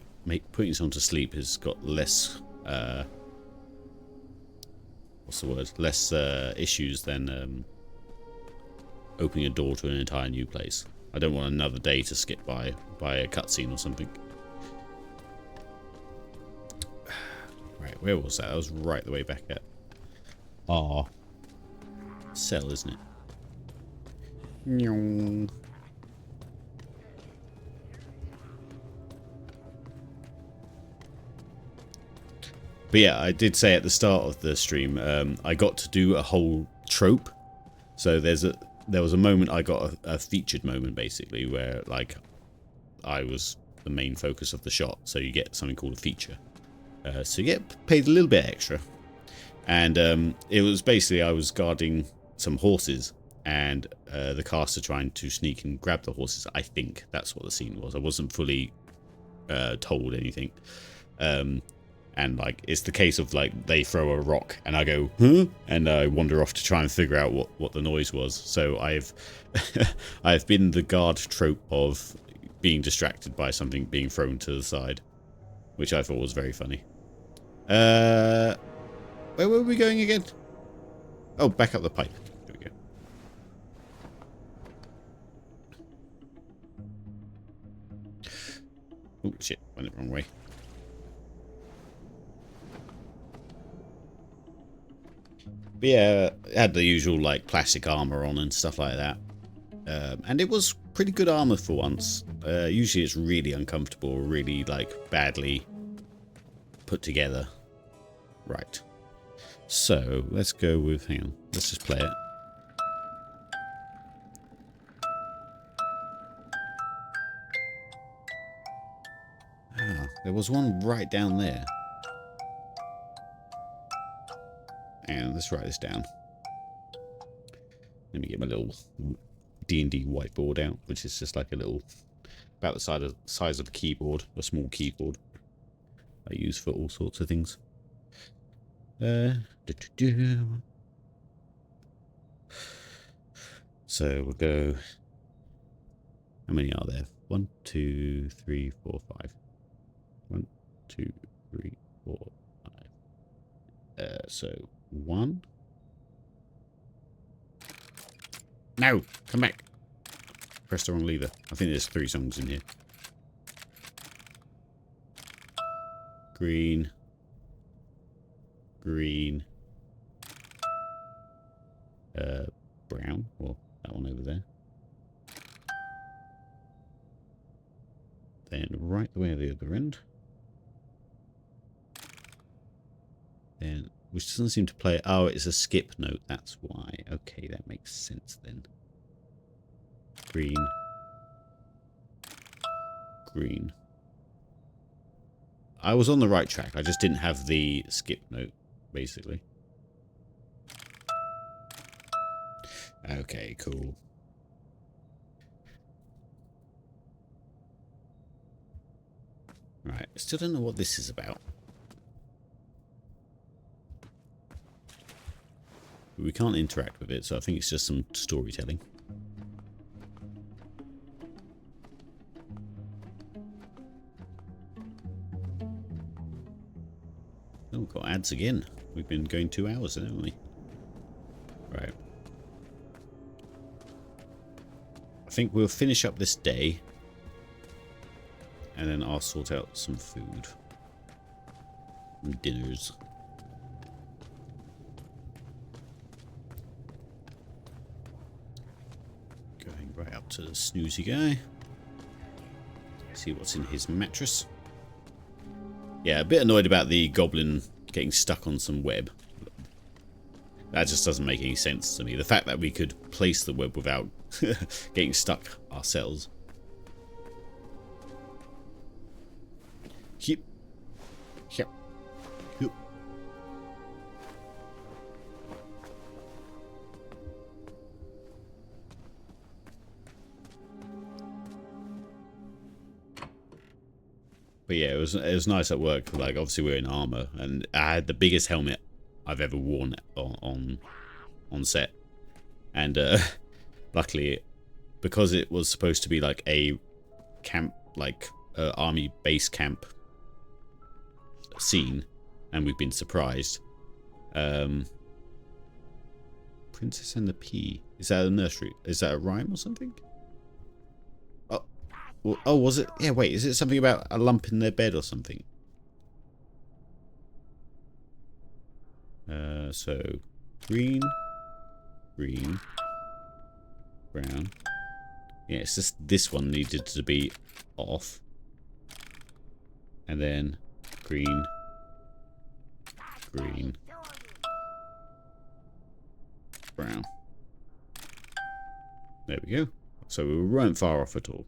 putting someone to sleep has got less what's the word? Less issues than opening a door to an entire new place. I don't want another day to skip by a cutscene or something. Right, where was that? That was right the way back at our cell, isn't it? Nyong. But yeah, I did say at the start of the stream, I got to do a whole trope. So there was a moment I got a featured moment basically where like I was the main focus of the shot. So you get something called a feature. So you get paid a little bit extra. And it was basically I was guarding some horses and the cast are trying to sneak and grab the horses. I think that's what the scene was. I wasn't fully told anything. And like it's the case of like they throw a rock and I go, huh? And I wander off to try and figure out what the noise was. So I've I've been the guard trope of being distracted by something being thrown to the side, which I thought was very funny. Where were we going again? Oh, back up the pipe. There we go. Oh shit, went the wrong way. But yeah, it had the usual like plastic armor on and stuff like that. And it was pretty good armor for once. Usually it's really uncomfortable, really like badly put together. Right. So let's go with, hang on, let's just play it. Ah, there was one right down there. And let's write this down. Let me get my little D&D whiteboard out, which is just like a little, about the size of a keyboard, a small keyboard I use for all sorts of things. So we'll go, how many are there? 1, 2, 3, 4, 5. 1, 2, 3, 4, 5. So 1. No, come back. Press the wrong lever. I think there's 3 songs in here. Green. Green. Brown. Well, that one over there. Then right the way at the other end. Then, which doesn't seem to play. Oh, it's a skip note. That's why. Okay, that makes sense then. Green. Green. I was on the right track. I just didn't have the skip note, basically. Okay, cool. Right, still don't know what this is about. We can't interact with it, so I think it's just some storytelling. Oh, we've got ads again. We've been going 2 hours, haven't we? Right. I think we'll finish up this day. And then I'll sort out some food. Some dinners. Going right up to the snoozy guy. See what's in his mattress. Yeah, a bit annoyed about the goblin getting stuck on some web. That just doesn't make any sense to me. The fact that we could place the web without getting stuck ourselves. Yep. Yep. Yep. But yeah, it was nice at work. Like, obviously we're in armor, and I had the biggest helmet I've ever worn on set, and luckily, because it was supposed to be like a camp, like army base camp scene, and we've been surprised. Princess and the Pea, is that a nursery? Is that a rhyme or something? Oh, was it? Yeah, wait, is it something about a lump in their bed or something? So, green, brown. Yeah, it's just this one needed to be off. And then green, brown. There we go. So we weren't far off at all.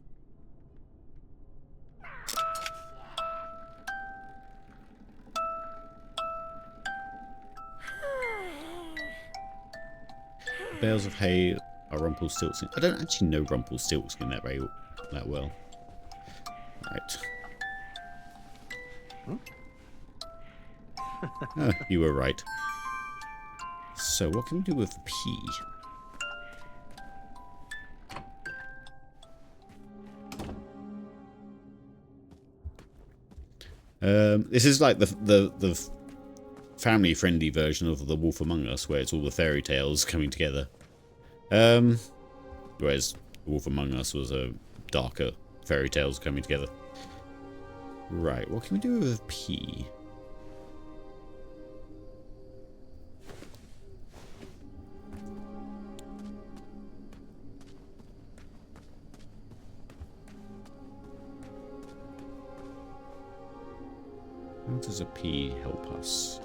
Bales of hay are Rumpelstiltskin. I don't actually know Rumpelstiltskin that well. Right. Oh, you were right. So what can we do with the pea? This is like the family-friendly version of The Wolf Among Us, where it's all the fairy tales coming together. Whereas The Wolf Among Us was a darker fairy tales coming together. Right, what can we do with P? How does a P help us?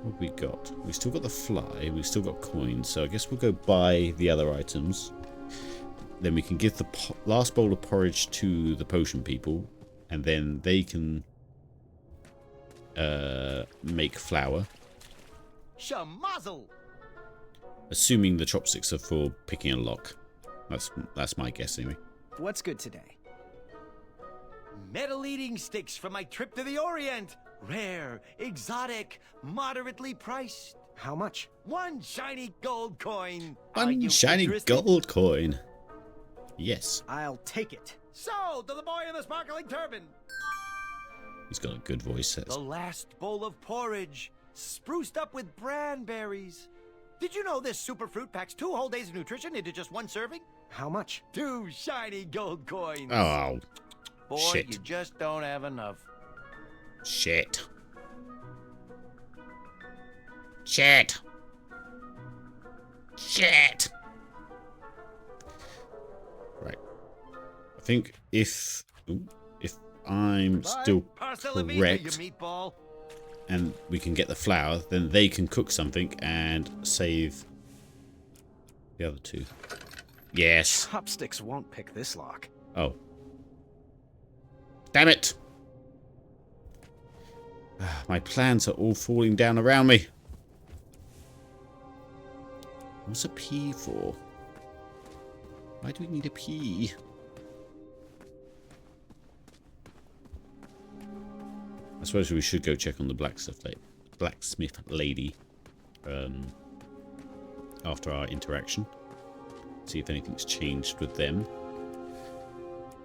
What have we got? We've still got the fly, we've still got coins, so I guess we'll go buy the other items. Then we can give the last bowl of porridge to the potion people, and then they can make flour. Shamazel! Assuming the chopsticks are for picking a lock. That's my guess anyway. What's good today? Metal eating sticks from my trip to the Orient. Rare, exotic, moderately priced. How much? 1 shiny gold coin. One shiny gold coin. Yes. I'll take it. So, to the boy in the sparkling turban. He's got a good voice. The last bowl of porridge, spruced up with branberries. Did you know this super fruit packs 2 whole days of nutrition into just 1 serving? How much? 2 shiny gold coins. Oh, boy, shit. You just don't have enough. Shit. Shit. Shit. Right. I think if I'm still correct, and we can get the flour, then they can cook something and save the other 2. Yes. Chopsticks won't pick this lock. Oh. Damn it. My plans are all falling down around me. What's a P for? Why do we need a P? I suppose we should go check on the blacksmith lady after our interaction. See if anything's changed with them.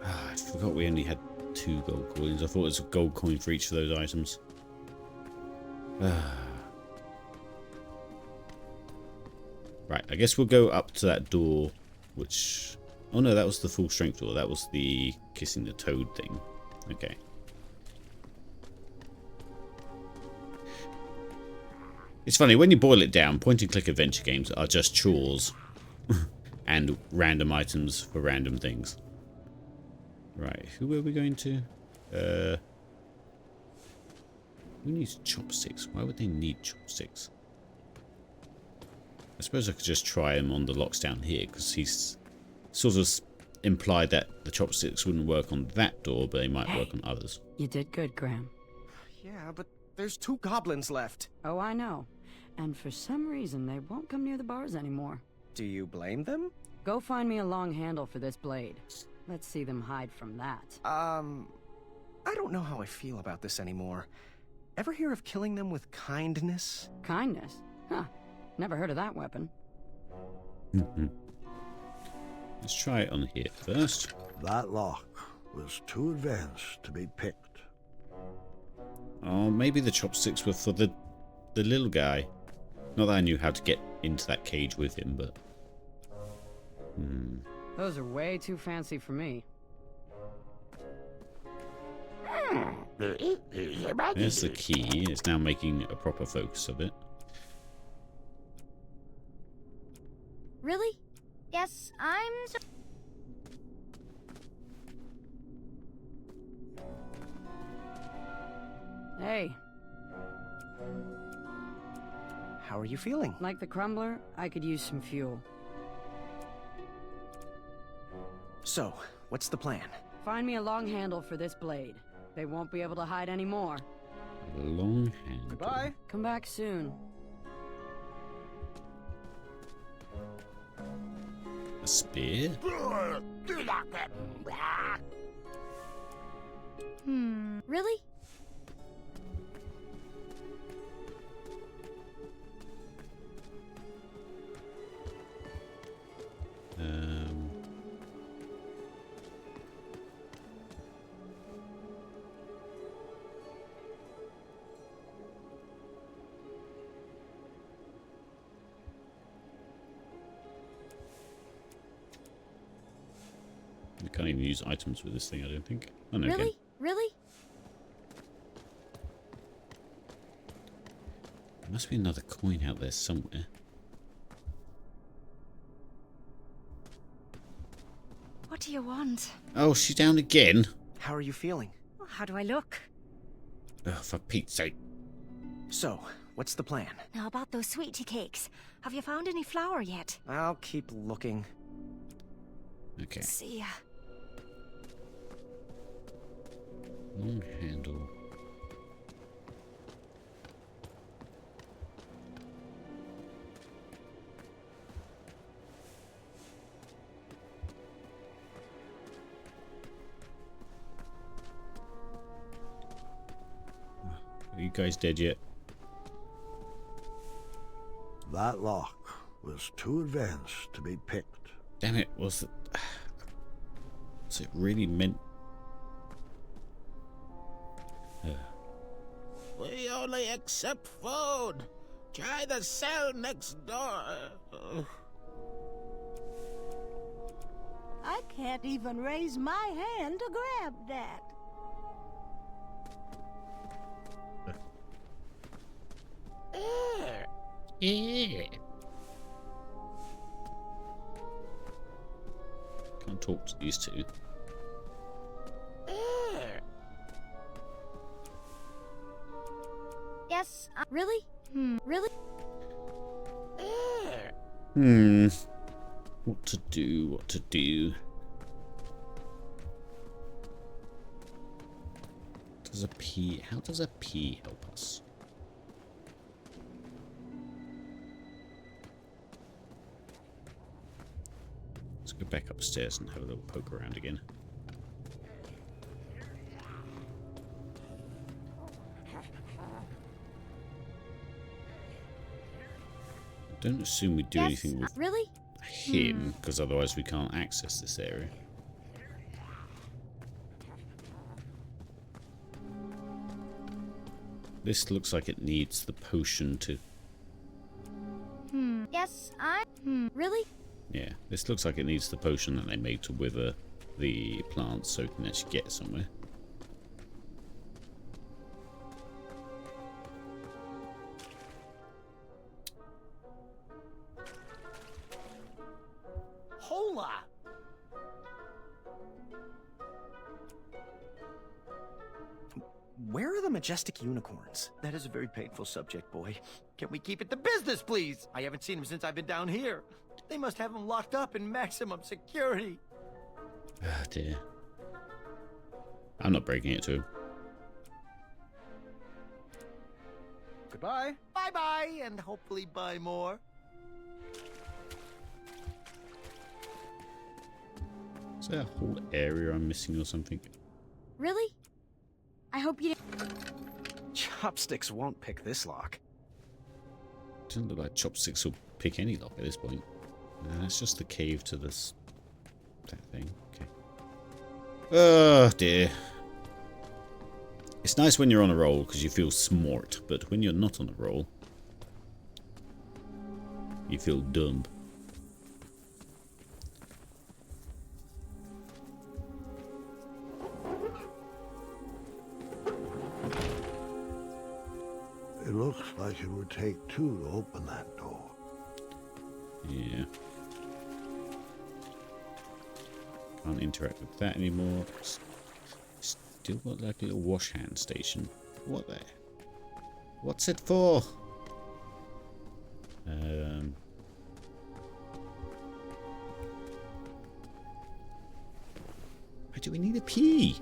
I forgot we only had 2 gold coins. I thought it was a gold coin for each of those items. Right, I guess we'll go up to that door, which... Oh no, that was the full strength door. That was the kissing the toad thing. Okay. It's funny, when you boil it down, point-and-click adventure games are just chores. And random items for random things. Right, who are we going to? Who needs chopsticks? Why would they need chopsticks? I suppose I could just try him on the locks down here, because he's sort of implied that the chopsticks wouldn't work on that door, but they might work on others. You did good, Graham. Yeah, but there's 2 goblins left. Oh, I know. And for some reason, they won't come near the bars anymore. Do you blame them? Go find me a long handle for this blade. Let's see them hide from that. I don't know how I feel about this anymore. Ever hear of killing them with kindness? Kindness? Huh. Never heard of that weapon. Let's try it on here first. That lock was too advanced to be picked. Oh, maybe the chopsticks were for the little guy. Not that I knew how to get into that cage with him, but... Those are way too fancy for me. There's the key. It's now making a proper focus of it. Really? Yes, I'm... Hey. How are you feeling? Like the crumbler, I could use some fuel. So, what's the plan? Find me a long handle for this blade. They won't be able to hide anymore. Long handle. Goodbye. Come back soon. A spear? Really? You can't even use items with this thing, I don't think. Oh, no, Really? Really? There must be another coin out there somewhere. What do you want? Oh, she's down again? How are you feeling? How do I look? Oh, for Pete's sake. So, what's the plan? Now about those sweetie cakes. Have you found any flour yet? I'll keep looking. Okay. See ya. Long handle. Are you guys dead yet? That lock was too advanced to be picked. Damn it, was it really meant... We only accept food. Try the cell next door. I can't even raise my hand to grab that. Yeah. Can't talk to these two. Yes, really? Really? What to do, what to do. Does a P... How does a P help us? Let's go back upstairs and have a little poke around again. Don't assume we do anything with really? him, because otherwise we can't access this area. This looks like it needs the potion to... Yes, really? Yeah, this looks like it needs the potion that they made to wither the plants so it can actually get somewhere. where are the majestic unicorns? That is a very painful subject, boy. Can we keep it to business, please? I haven't seen them since I've been down here. They must have them locked up in maximum security. Ah, dear. I'm not breaking it to him. Goodbye. Bye-bye, and hopefully buy more. Is there a whole area I'm missing or something? Really? I hope you Chopsticks won't pick this lock. Doesn't look like Chopsticks will pick any lock at this point. That's just the cave to this... that thing. Okay. Oh, dear. It's nice when you're on a roll because you feel smart, but when you're not on a roll, you feel dumb. It looks like it would take two to open that door. Yeah. Can't interact with that anymore. Still got like a little wash hand station. What the? What's it for? Why do we need a pee?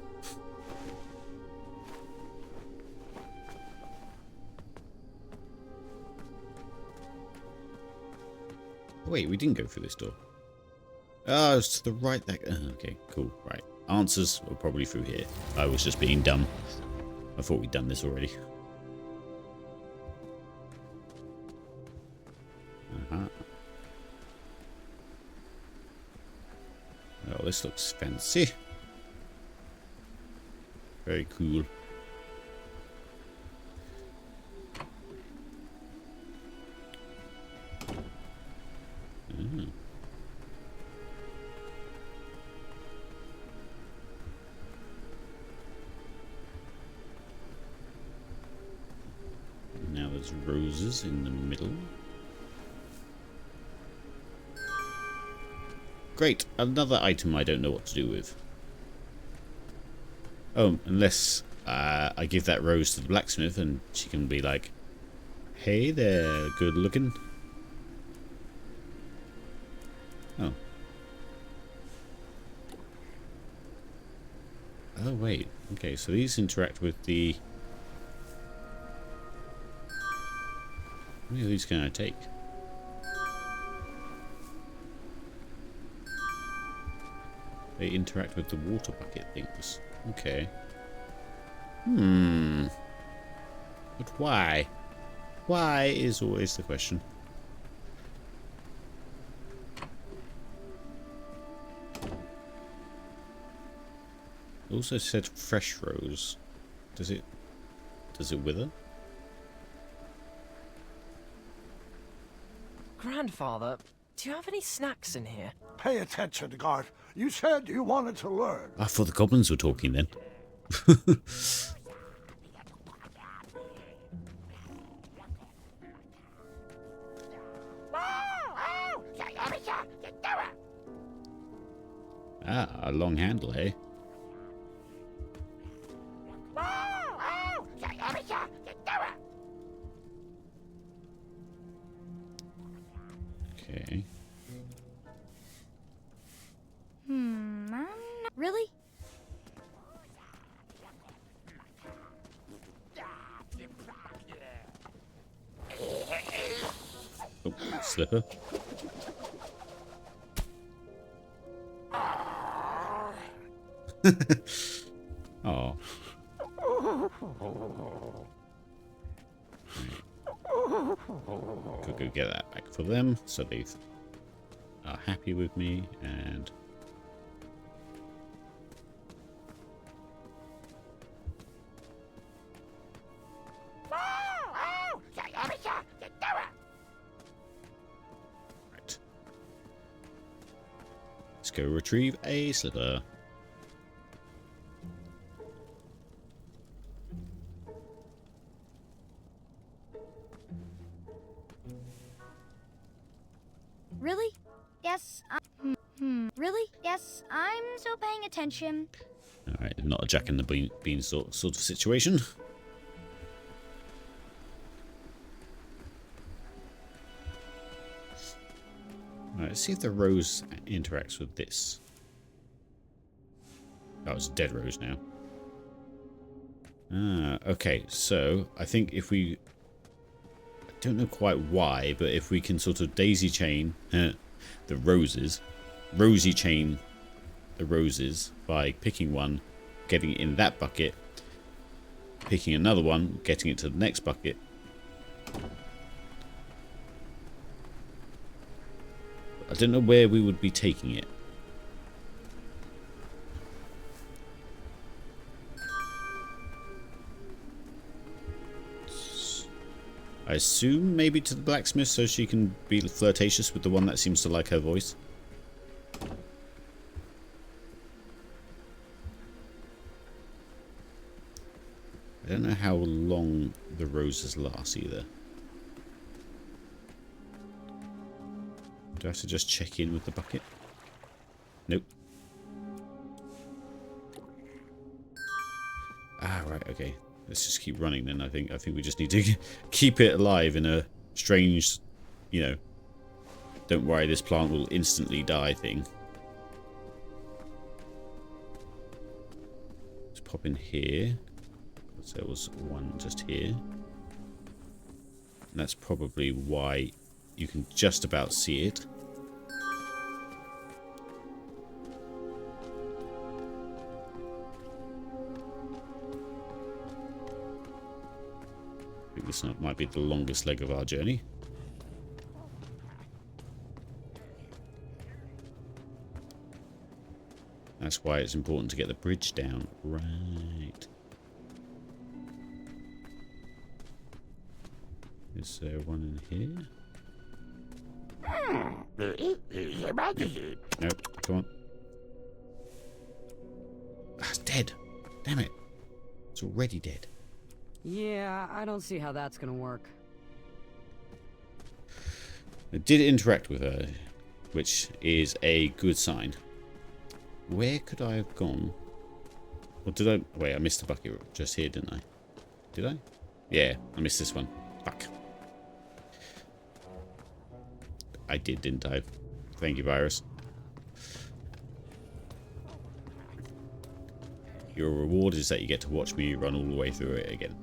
Wait, we didn't go through this door. Oh, it's to the right there. Okay, cool. Right. Answers are probably through here. I was just being dumb. I thought we'd done this already. Oh, this looks fancy. Very cool. Now there's roses in the middle. Great, another item I don't know what to do with. Oh, unless I give that rose to the blacksmith and she can be like, hey there, good looking. Oh. Oh, wait. Okay, so these interact with the... How many of these can I take? They interact with the water bucket things. Okay. But why? Why is always the question. It also said fresh rose. Does it wither? Grandfather, do you have any snacks in here? Pay attention, Gart. You said you wanted to learn. I thought the goblins were talking then. Ah, a long handle, eh? Okay. Really? Oh, slipper. Oh. Could go get that back for them, so they are happy with me, and right. Let's go retrieve a slipper. Really? Yes. Really? Yes, I'm still paying attention. Alright, not a Jack and the Bean sort of situation. Alright, let's see if the rose interacts with this. Oh, it's a dead rose now. Ah, okay, so I think if we... I don't know quite why, but if we can sort of daisy chain the roses, rosy chain the roses by picking one, getting it in that bucket, picking another one, getting it to the next bucket. I don't know where we would be taking it. I assume maybe to the blacksmith so she can be flirtatious with the one that seems to like her voice. I don't know how long the roses last either. Do I have to just check in with the bucket? Nope. Ah, right, okay. Let's just keep running then. I think we just need to keep it alive in a strange, you know, don't worry, this plant will instantly die thing. Let's pop in here. So there was one just here. And that's probably why you can just about see it. I think this might be the longest leg of our journey. That's why it's important to get the bridge down. Right. Is there one in here? Nope, come on. Ah, it's dead. Damn it. It's already dead. Yeah, I don't see how that's gonna work. It did interact with her, which is a good sign. Where could I have gone? Or did I... Wait, I missed the bucket just here, didn't I? Did I? Yeah, I missed this one. Fuck. I did, didn't I? Thank you, Virus. Your reward is that you get to watch me run all the way through it again.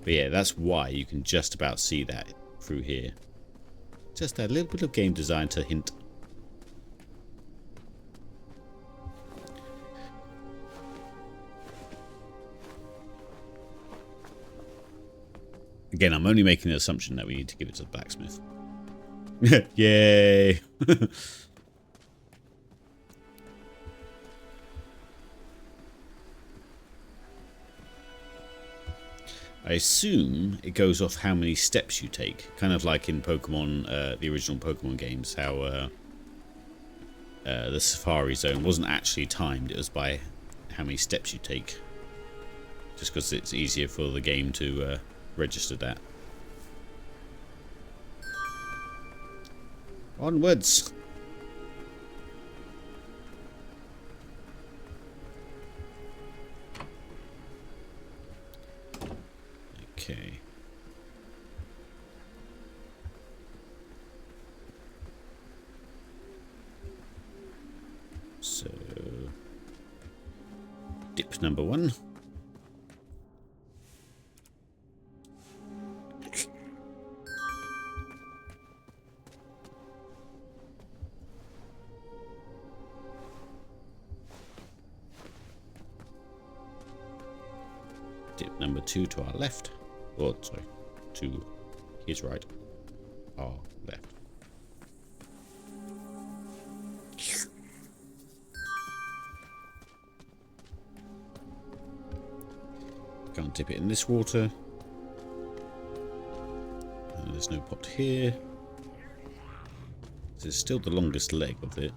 But yeah, that's why you can just about see that through here. Just a little bit of game design to hint. Again, I'm only making the assumption that we need to give it to the blacksmith. Yay! I assume it goes off how many steps you take. Kind of like in Pokemon, the original Pokemon games, how the Safari Zone wasn't actually timed. It was by how many steps you take. Just because it's easier for the game to register that. Onwards! Okay. So, dip number 1. Dip number 2 to our left. Oh, sorry, to his right, our left. Can't dip it in this water. There's no pot here. This is still the longest leg of it.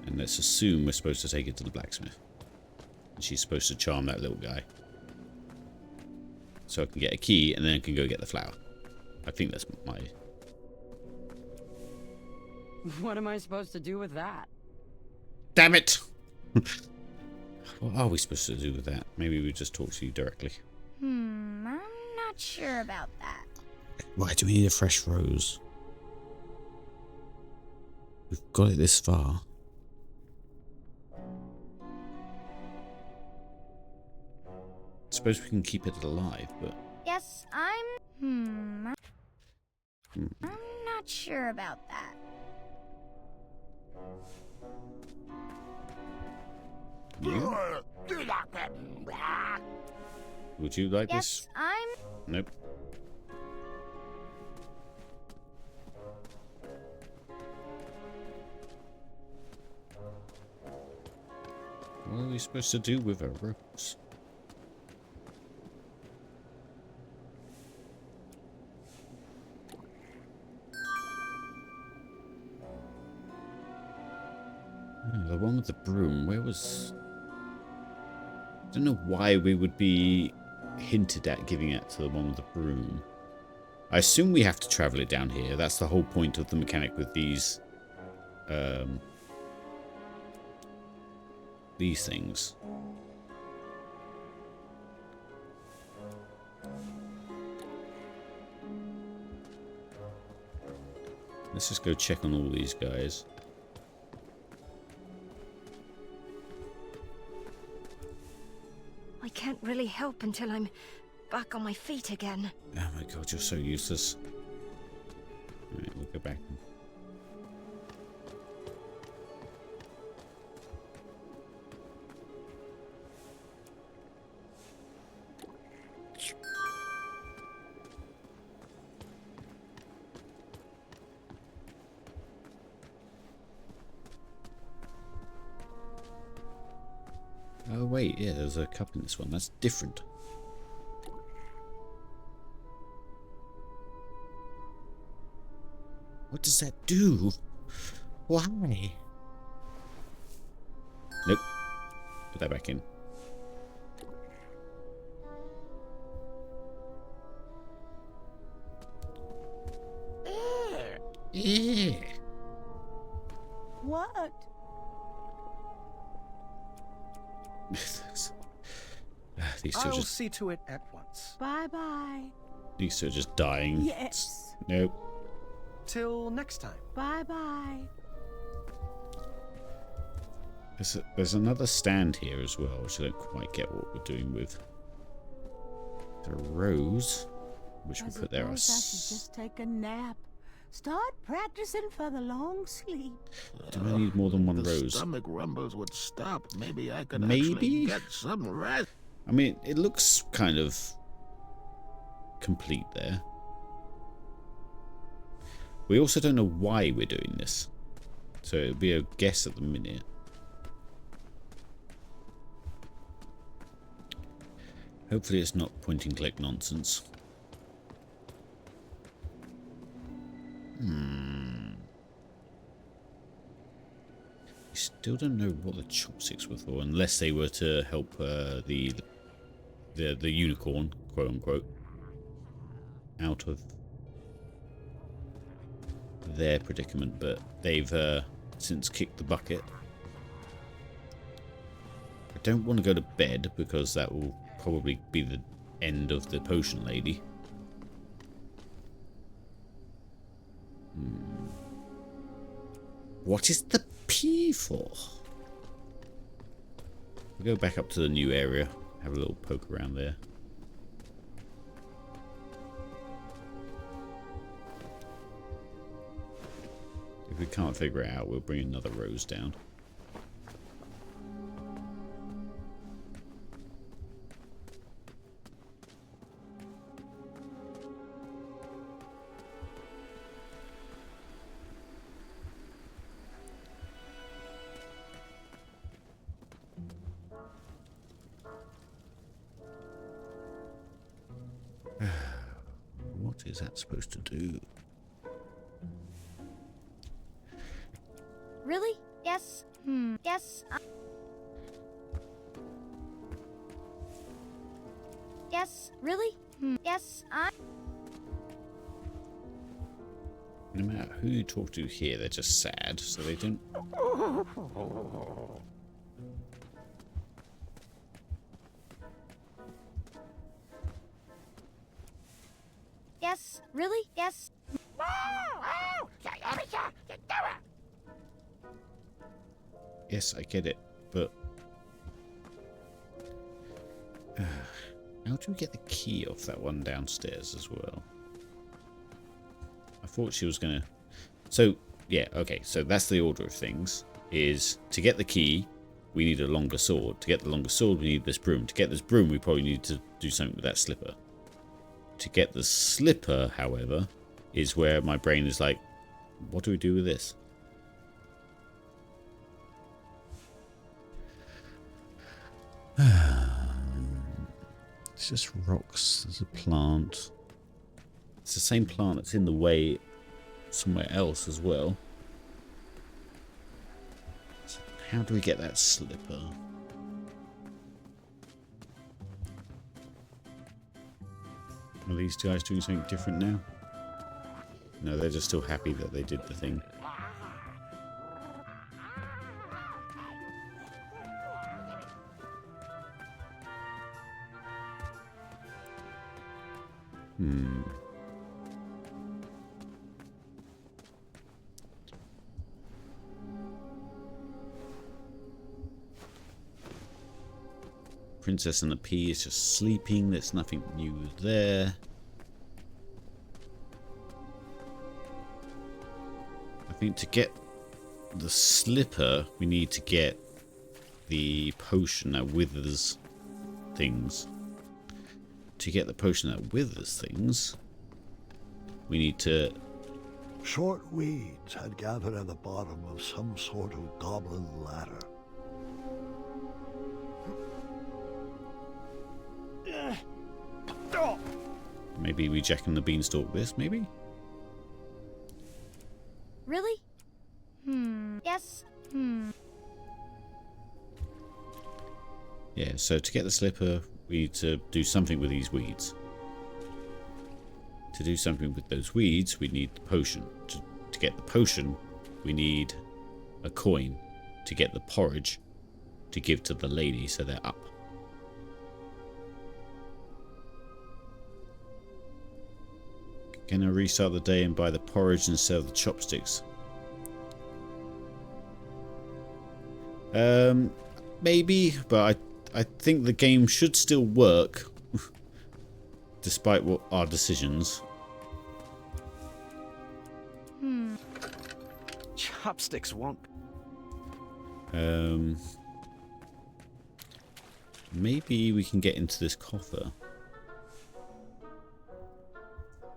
And let's assume we're supposed to take it to the blacksmith. And she's supposed to charm that little guy. so I can get a key and then I can go get the flower. I think that's my... What am I supposed to do with that? Damn it! What are we supposed to do with that? Maybe we just talk to you directly. I'm not sure about that. Why do we need a fresh rose? We've got it this far. Suppose we can keep it alive, but... Yes, I'm not sure about that. You? Would you like Yes, this? I'm... Nope. What are we supposed to do with a rose? The one with the broom, where was... I don't know why we would be hinted at giving it to the one with the broom. I assume we have to travel it down here. That's the whole point of the mechanic with these things. Let's just go check on all these guys. I can't really help until I'm back on my feet again. Oh my god, you're so useless. Alright, we'll go back. Oh wait, yeah, there's a cup in this one. That's different. What does that do? Why? Nope. Put that back in. Yeah. What? These two are I'll just, see to it at once. Bye-bye. these two are just dying. Yes. Nope. Till next time. Bye-bye. There's another stand here as well, which I don't quite get what we're doing with. The rose, which we put there. I should just take a nap. Start practicing for the long sleep. Do I need more than one the rose? Stomach rumbles would stop. Maybe I could Maybe? actually get some rest. I mean, it looks kind of complete there. We also don't know why we're doing this, so it'll be a guess at the minute. Hopefully it's not point and click nonsense. We still don't know what the chopsticks were for, unless they were to help the unicorn, quote unquote, out of their predicament. But they've since kicked the bucket. I don't want to go to bed because that will probably be the end of the potion lady. What is the P for? We'll go back up to the new area, have a little poke around there. If we can't figure it out, we'll bring another rose down. What is that supposed to do? Really? Yes. Yes. Yes. Really? Yes, I... No matter who you talk to here, they're just sad, so they don't... Yes. Really? Yes. Yes, I get it, but... how do we get the key off that one downstairs as well? I thought she was gonna... So, yeah, okay, so that's the order of things. Is to get the key, we need a longer sword. To get the longer sword, we need this broom. To get this broom, we probably need to do something with that slipper. To get the slipper, however, is where my brain is like, what do we do with this? It's just rocks. There's a plant. It's the same plant that's in the way somewhere else as well. So how do we get that slipper? Are these guys doing something different now? No, they're just still happy that they did the thing. Princess and the Pea is just sleeping. There's nothing new there. I think to get the slipper, we need to get the potion that withers things. To get the potion that withers things, we need to... Short weeds had gathered at the bottom of some sort of goblin ladder. Maybe we Jack and the Beanstalk this, maybe? Really? Yes. Yeah, so to get the slipper, we need to do something with these weeds. To do something with those weeds, we need the potion. To get the potion, we need a coin. To get the porridge, to give to the lady so they're up. Can I restart the day and buy the porridge instead of the chopsticks? Maybe, but I think the game should still work despite what our decisions. Chopsticks won't... Maybe we can get into this coffer.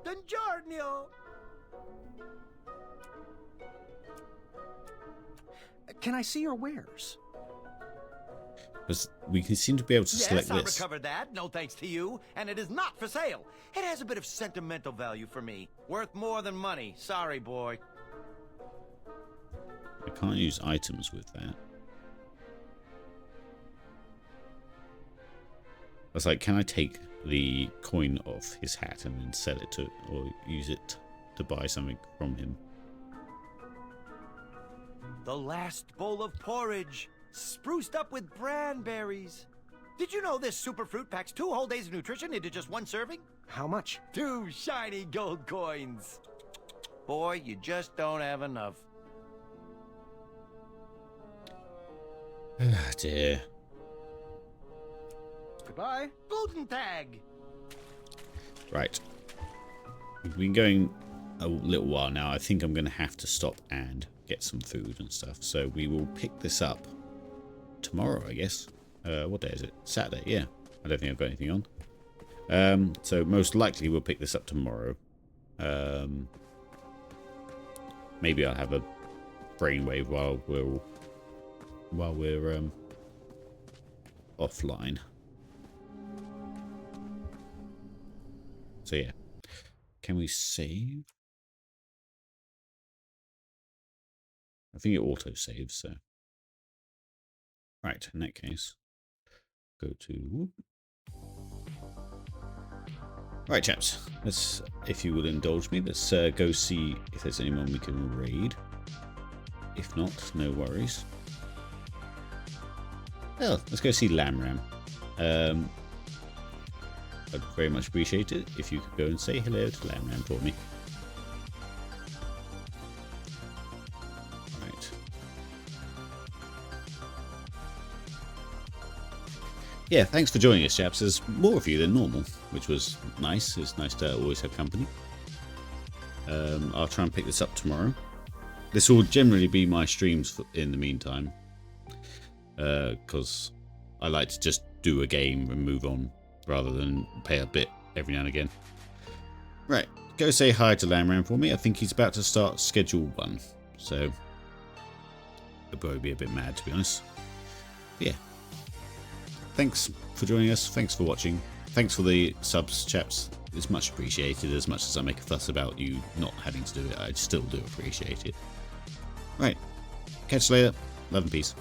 Buongiorno! Can I see your wares? Because we can seem to be able to select Yes, I this. recovered that, no thanks to you, and it is not for sale. It has a bit of sentimental value for me. Worth more than money. Sorry, boy. I can't use items with that. I was like, can I take the coin off his hat and then sell it to, or use it to buy something from him? The last bowl of porridge, spruced up with branberries. Did you know this super fruit packs 2 whole days of nutrition into just 1 serving? How much? 2 shiny gold coins. Boy, you just don't have enough. Ah, dear. Goodbye. Guten Tag. Right. We've been going a little while now. I think I'm going to have to stop and get some food and stuff. So we will pick this up tomorrow, I guess. What day is it? Saturday, yeah. I don't think I've got anything on. So most likely we'll pick this up tomorrow. Maybe I'll have a brainwave while we're offline. So yeah, can we save? I think it auto saves. So right, in that case, go to Right, chaps. Let's, if you will indulge me, let's go see if there's anyone we can raid. If not, no worries. Well, let's go see Lamb Ram. I'd very much appreciate it if you could go and say hello to Lamb Ram for me. Right. Yeah, thanks for joining us, chaps. There's more of you than normal, which was nice. It's nice to always have company. I'll try and pick this up tomorrow. This will generally be my streams in the meantime, because I like to just do a game and move on rather than pay a bit every now and again. Right, go say hi to Lamb Ram for me. I think he's about to start Schedule 1, so he'll probably be a bit mad, to be honest. But yeah. Thanks for joining us. Thanks for watching. Thanks for the subs, chaps. It's much appreciated. As much as I make a fuss about you not having to do it, I still do appreciate it. Right. Catch you later. Love and peace.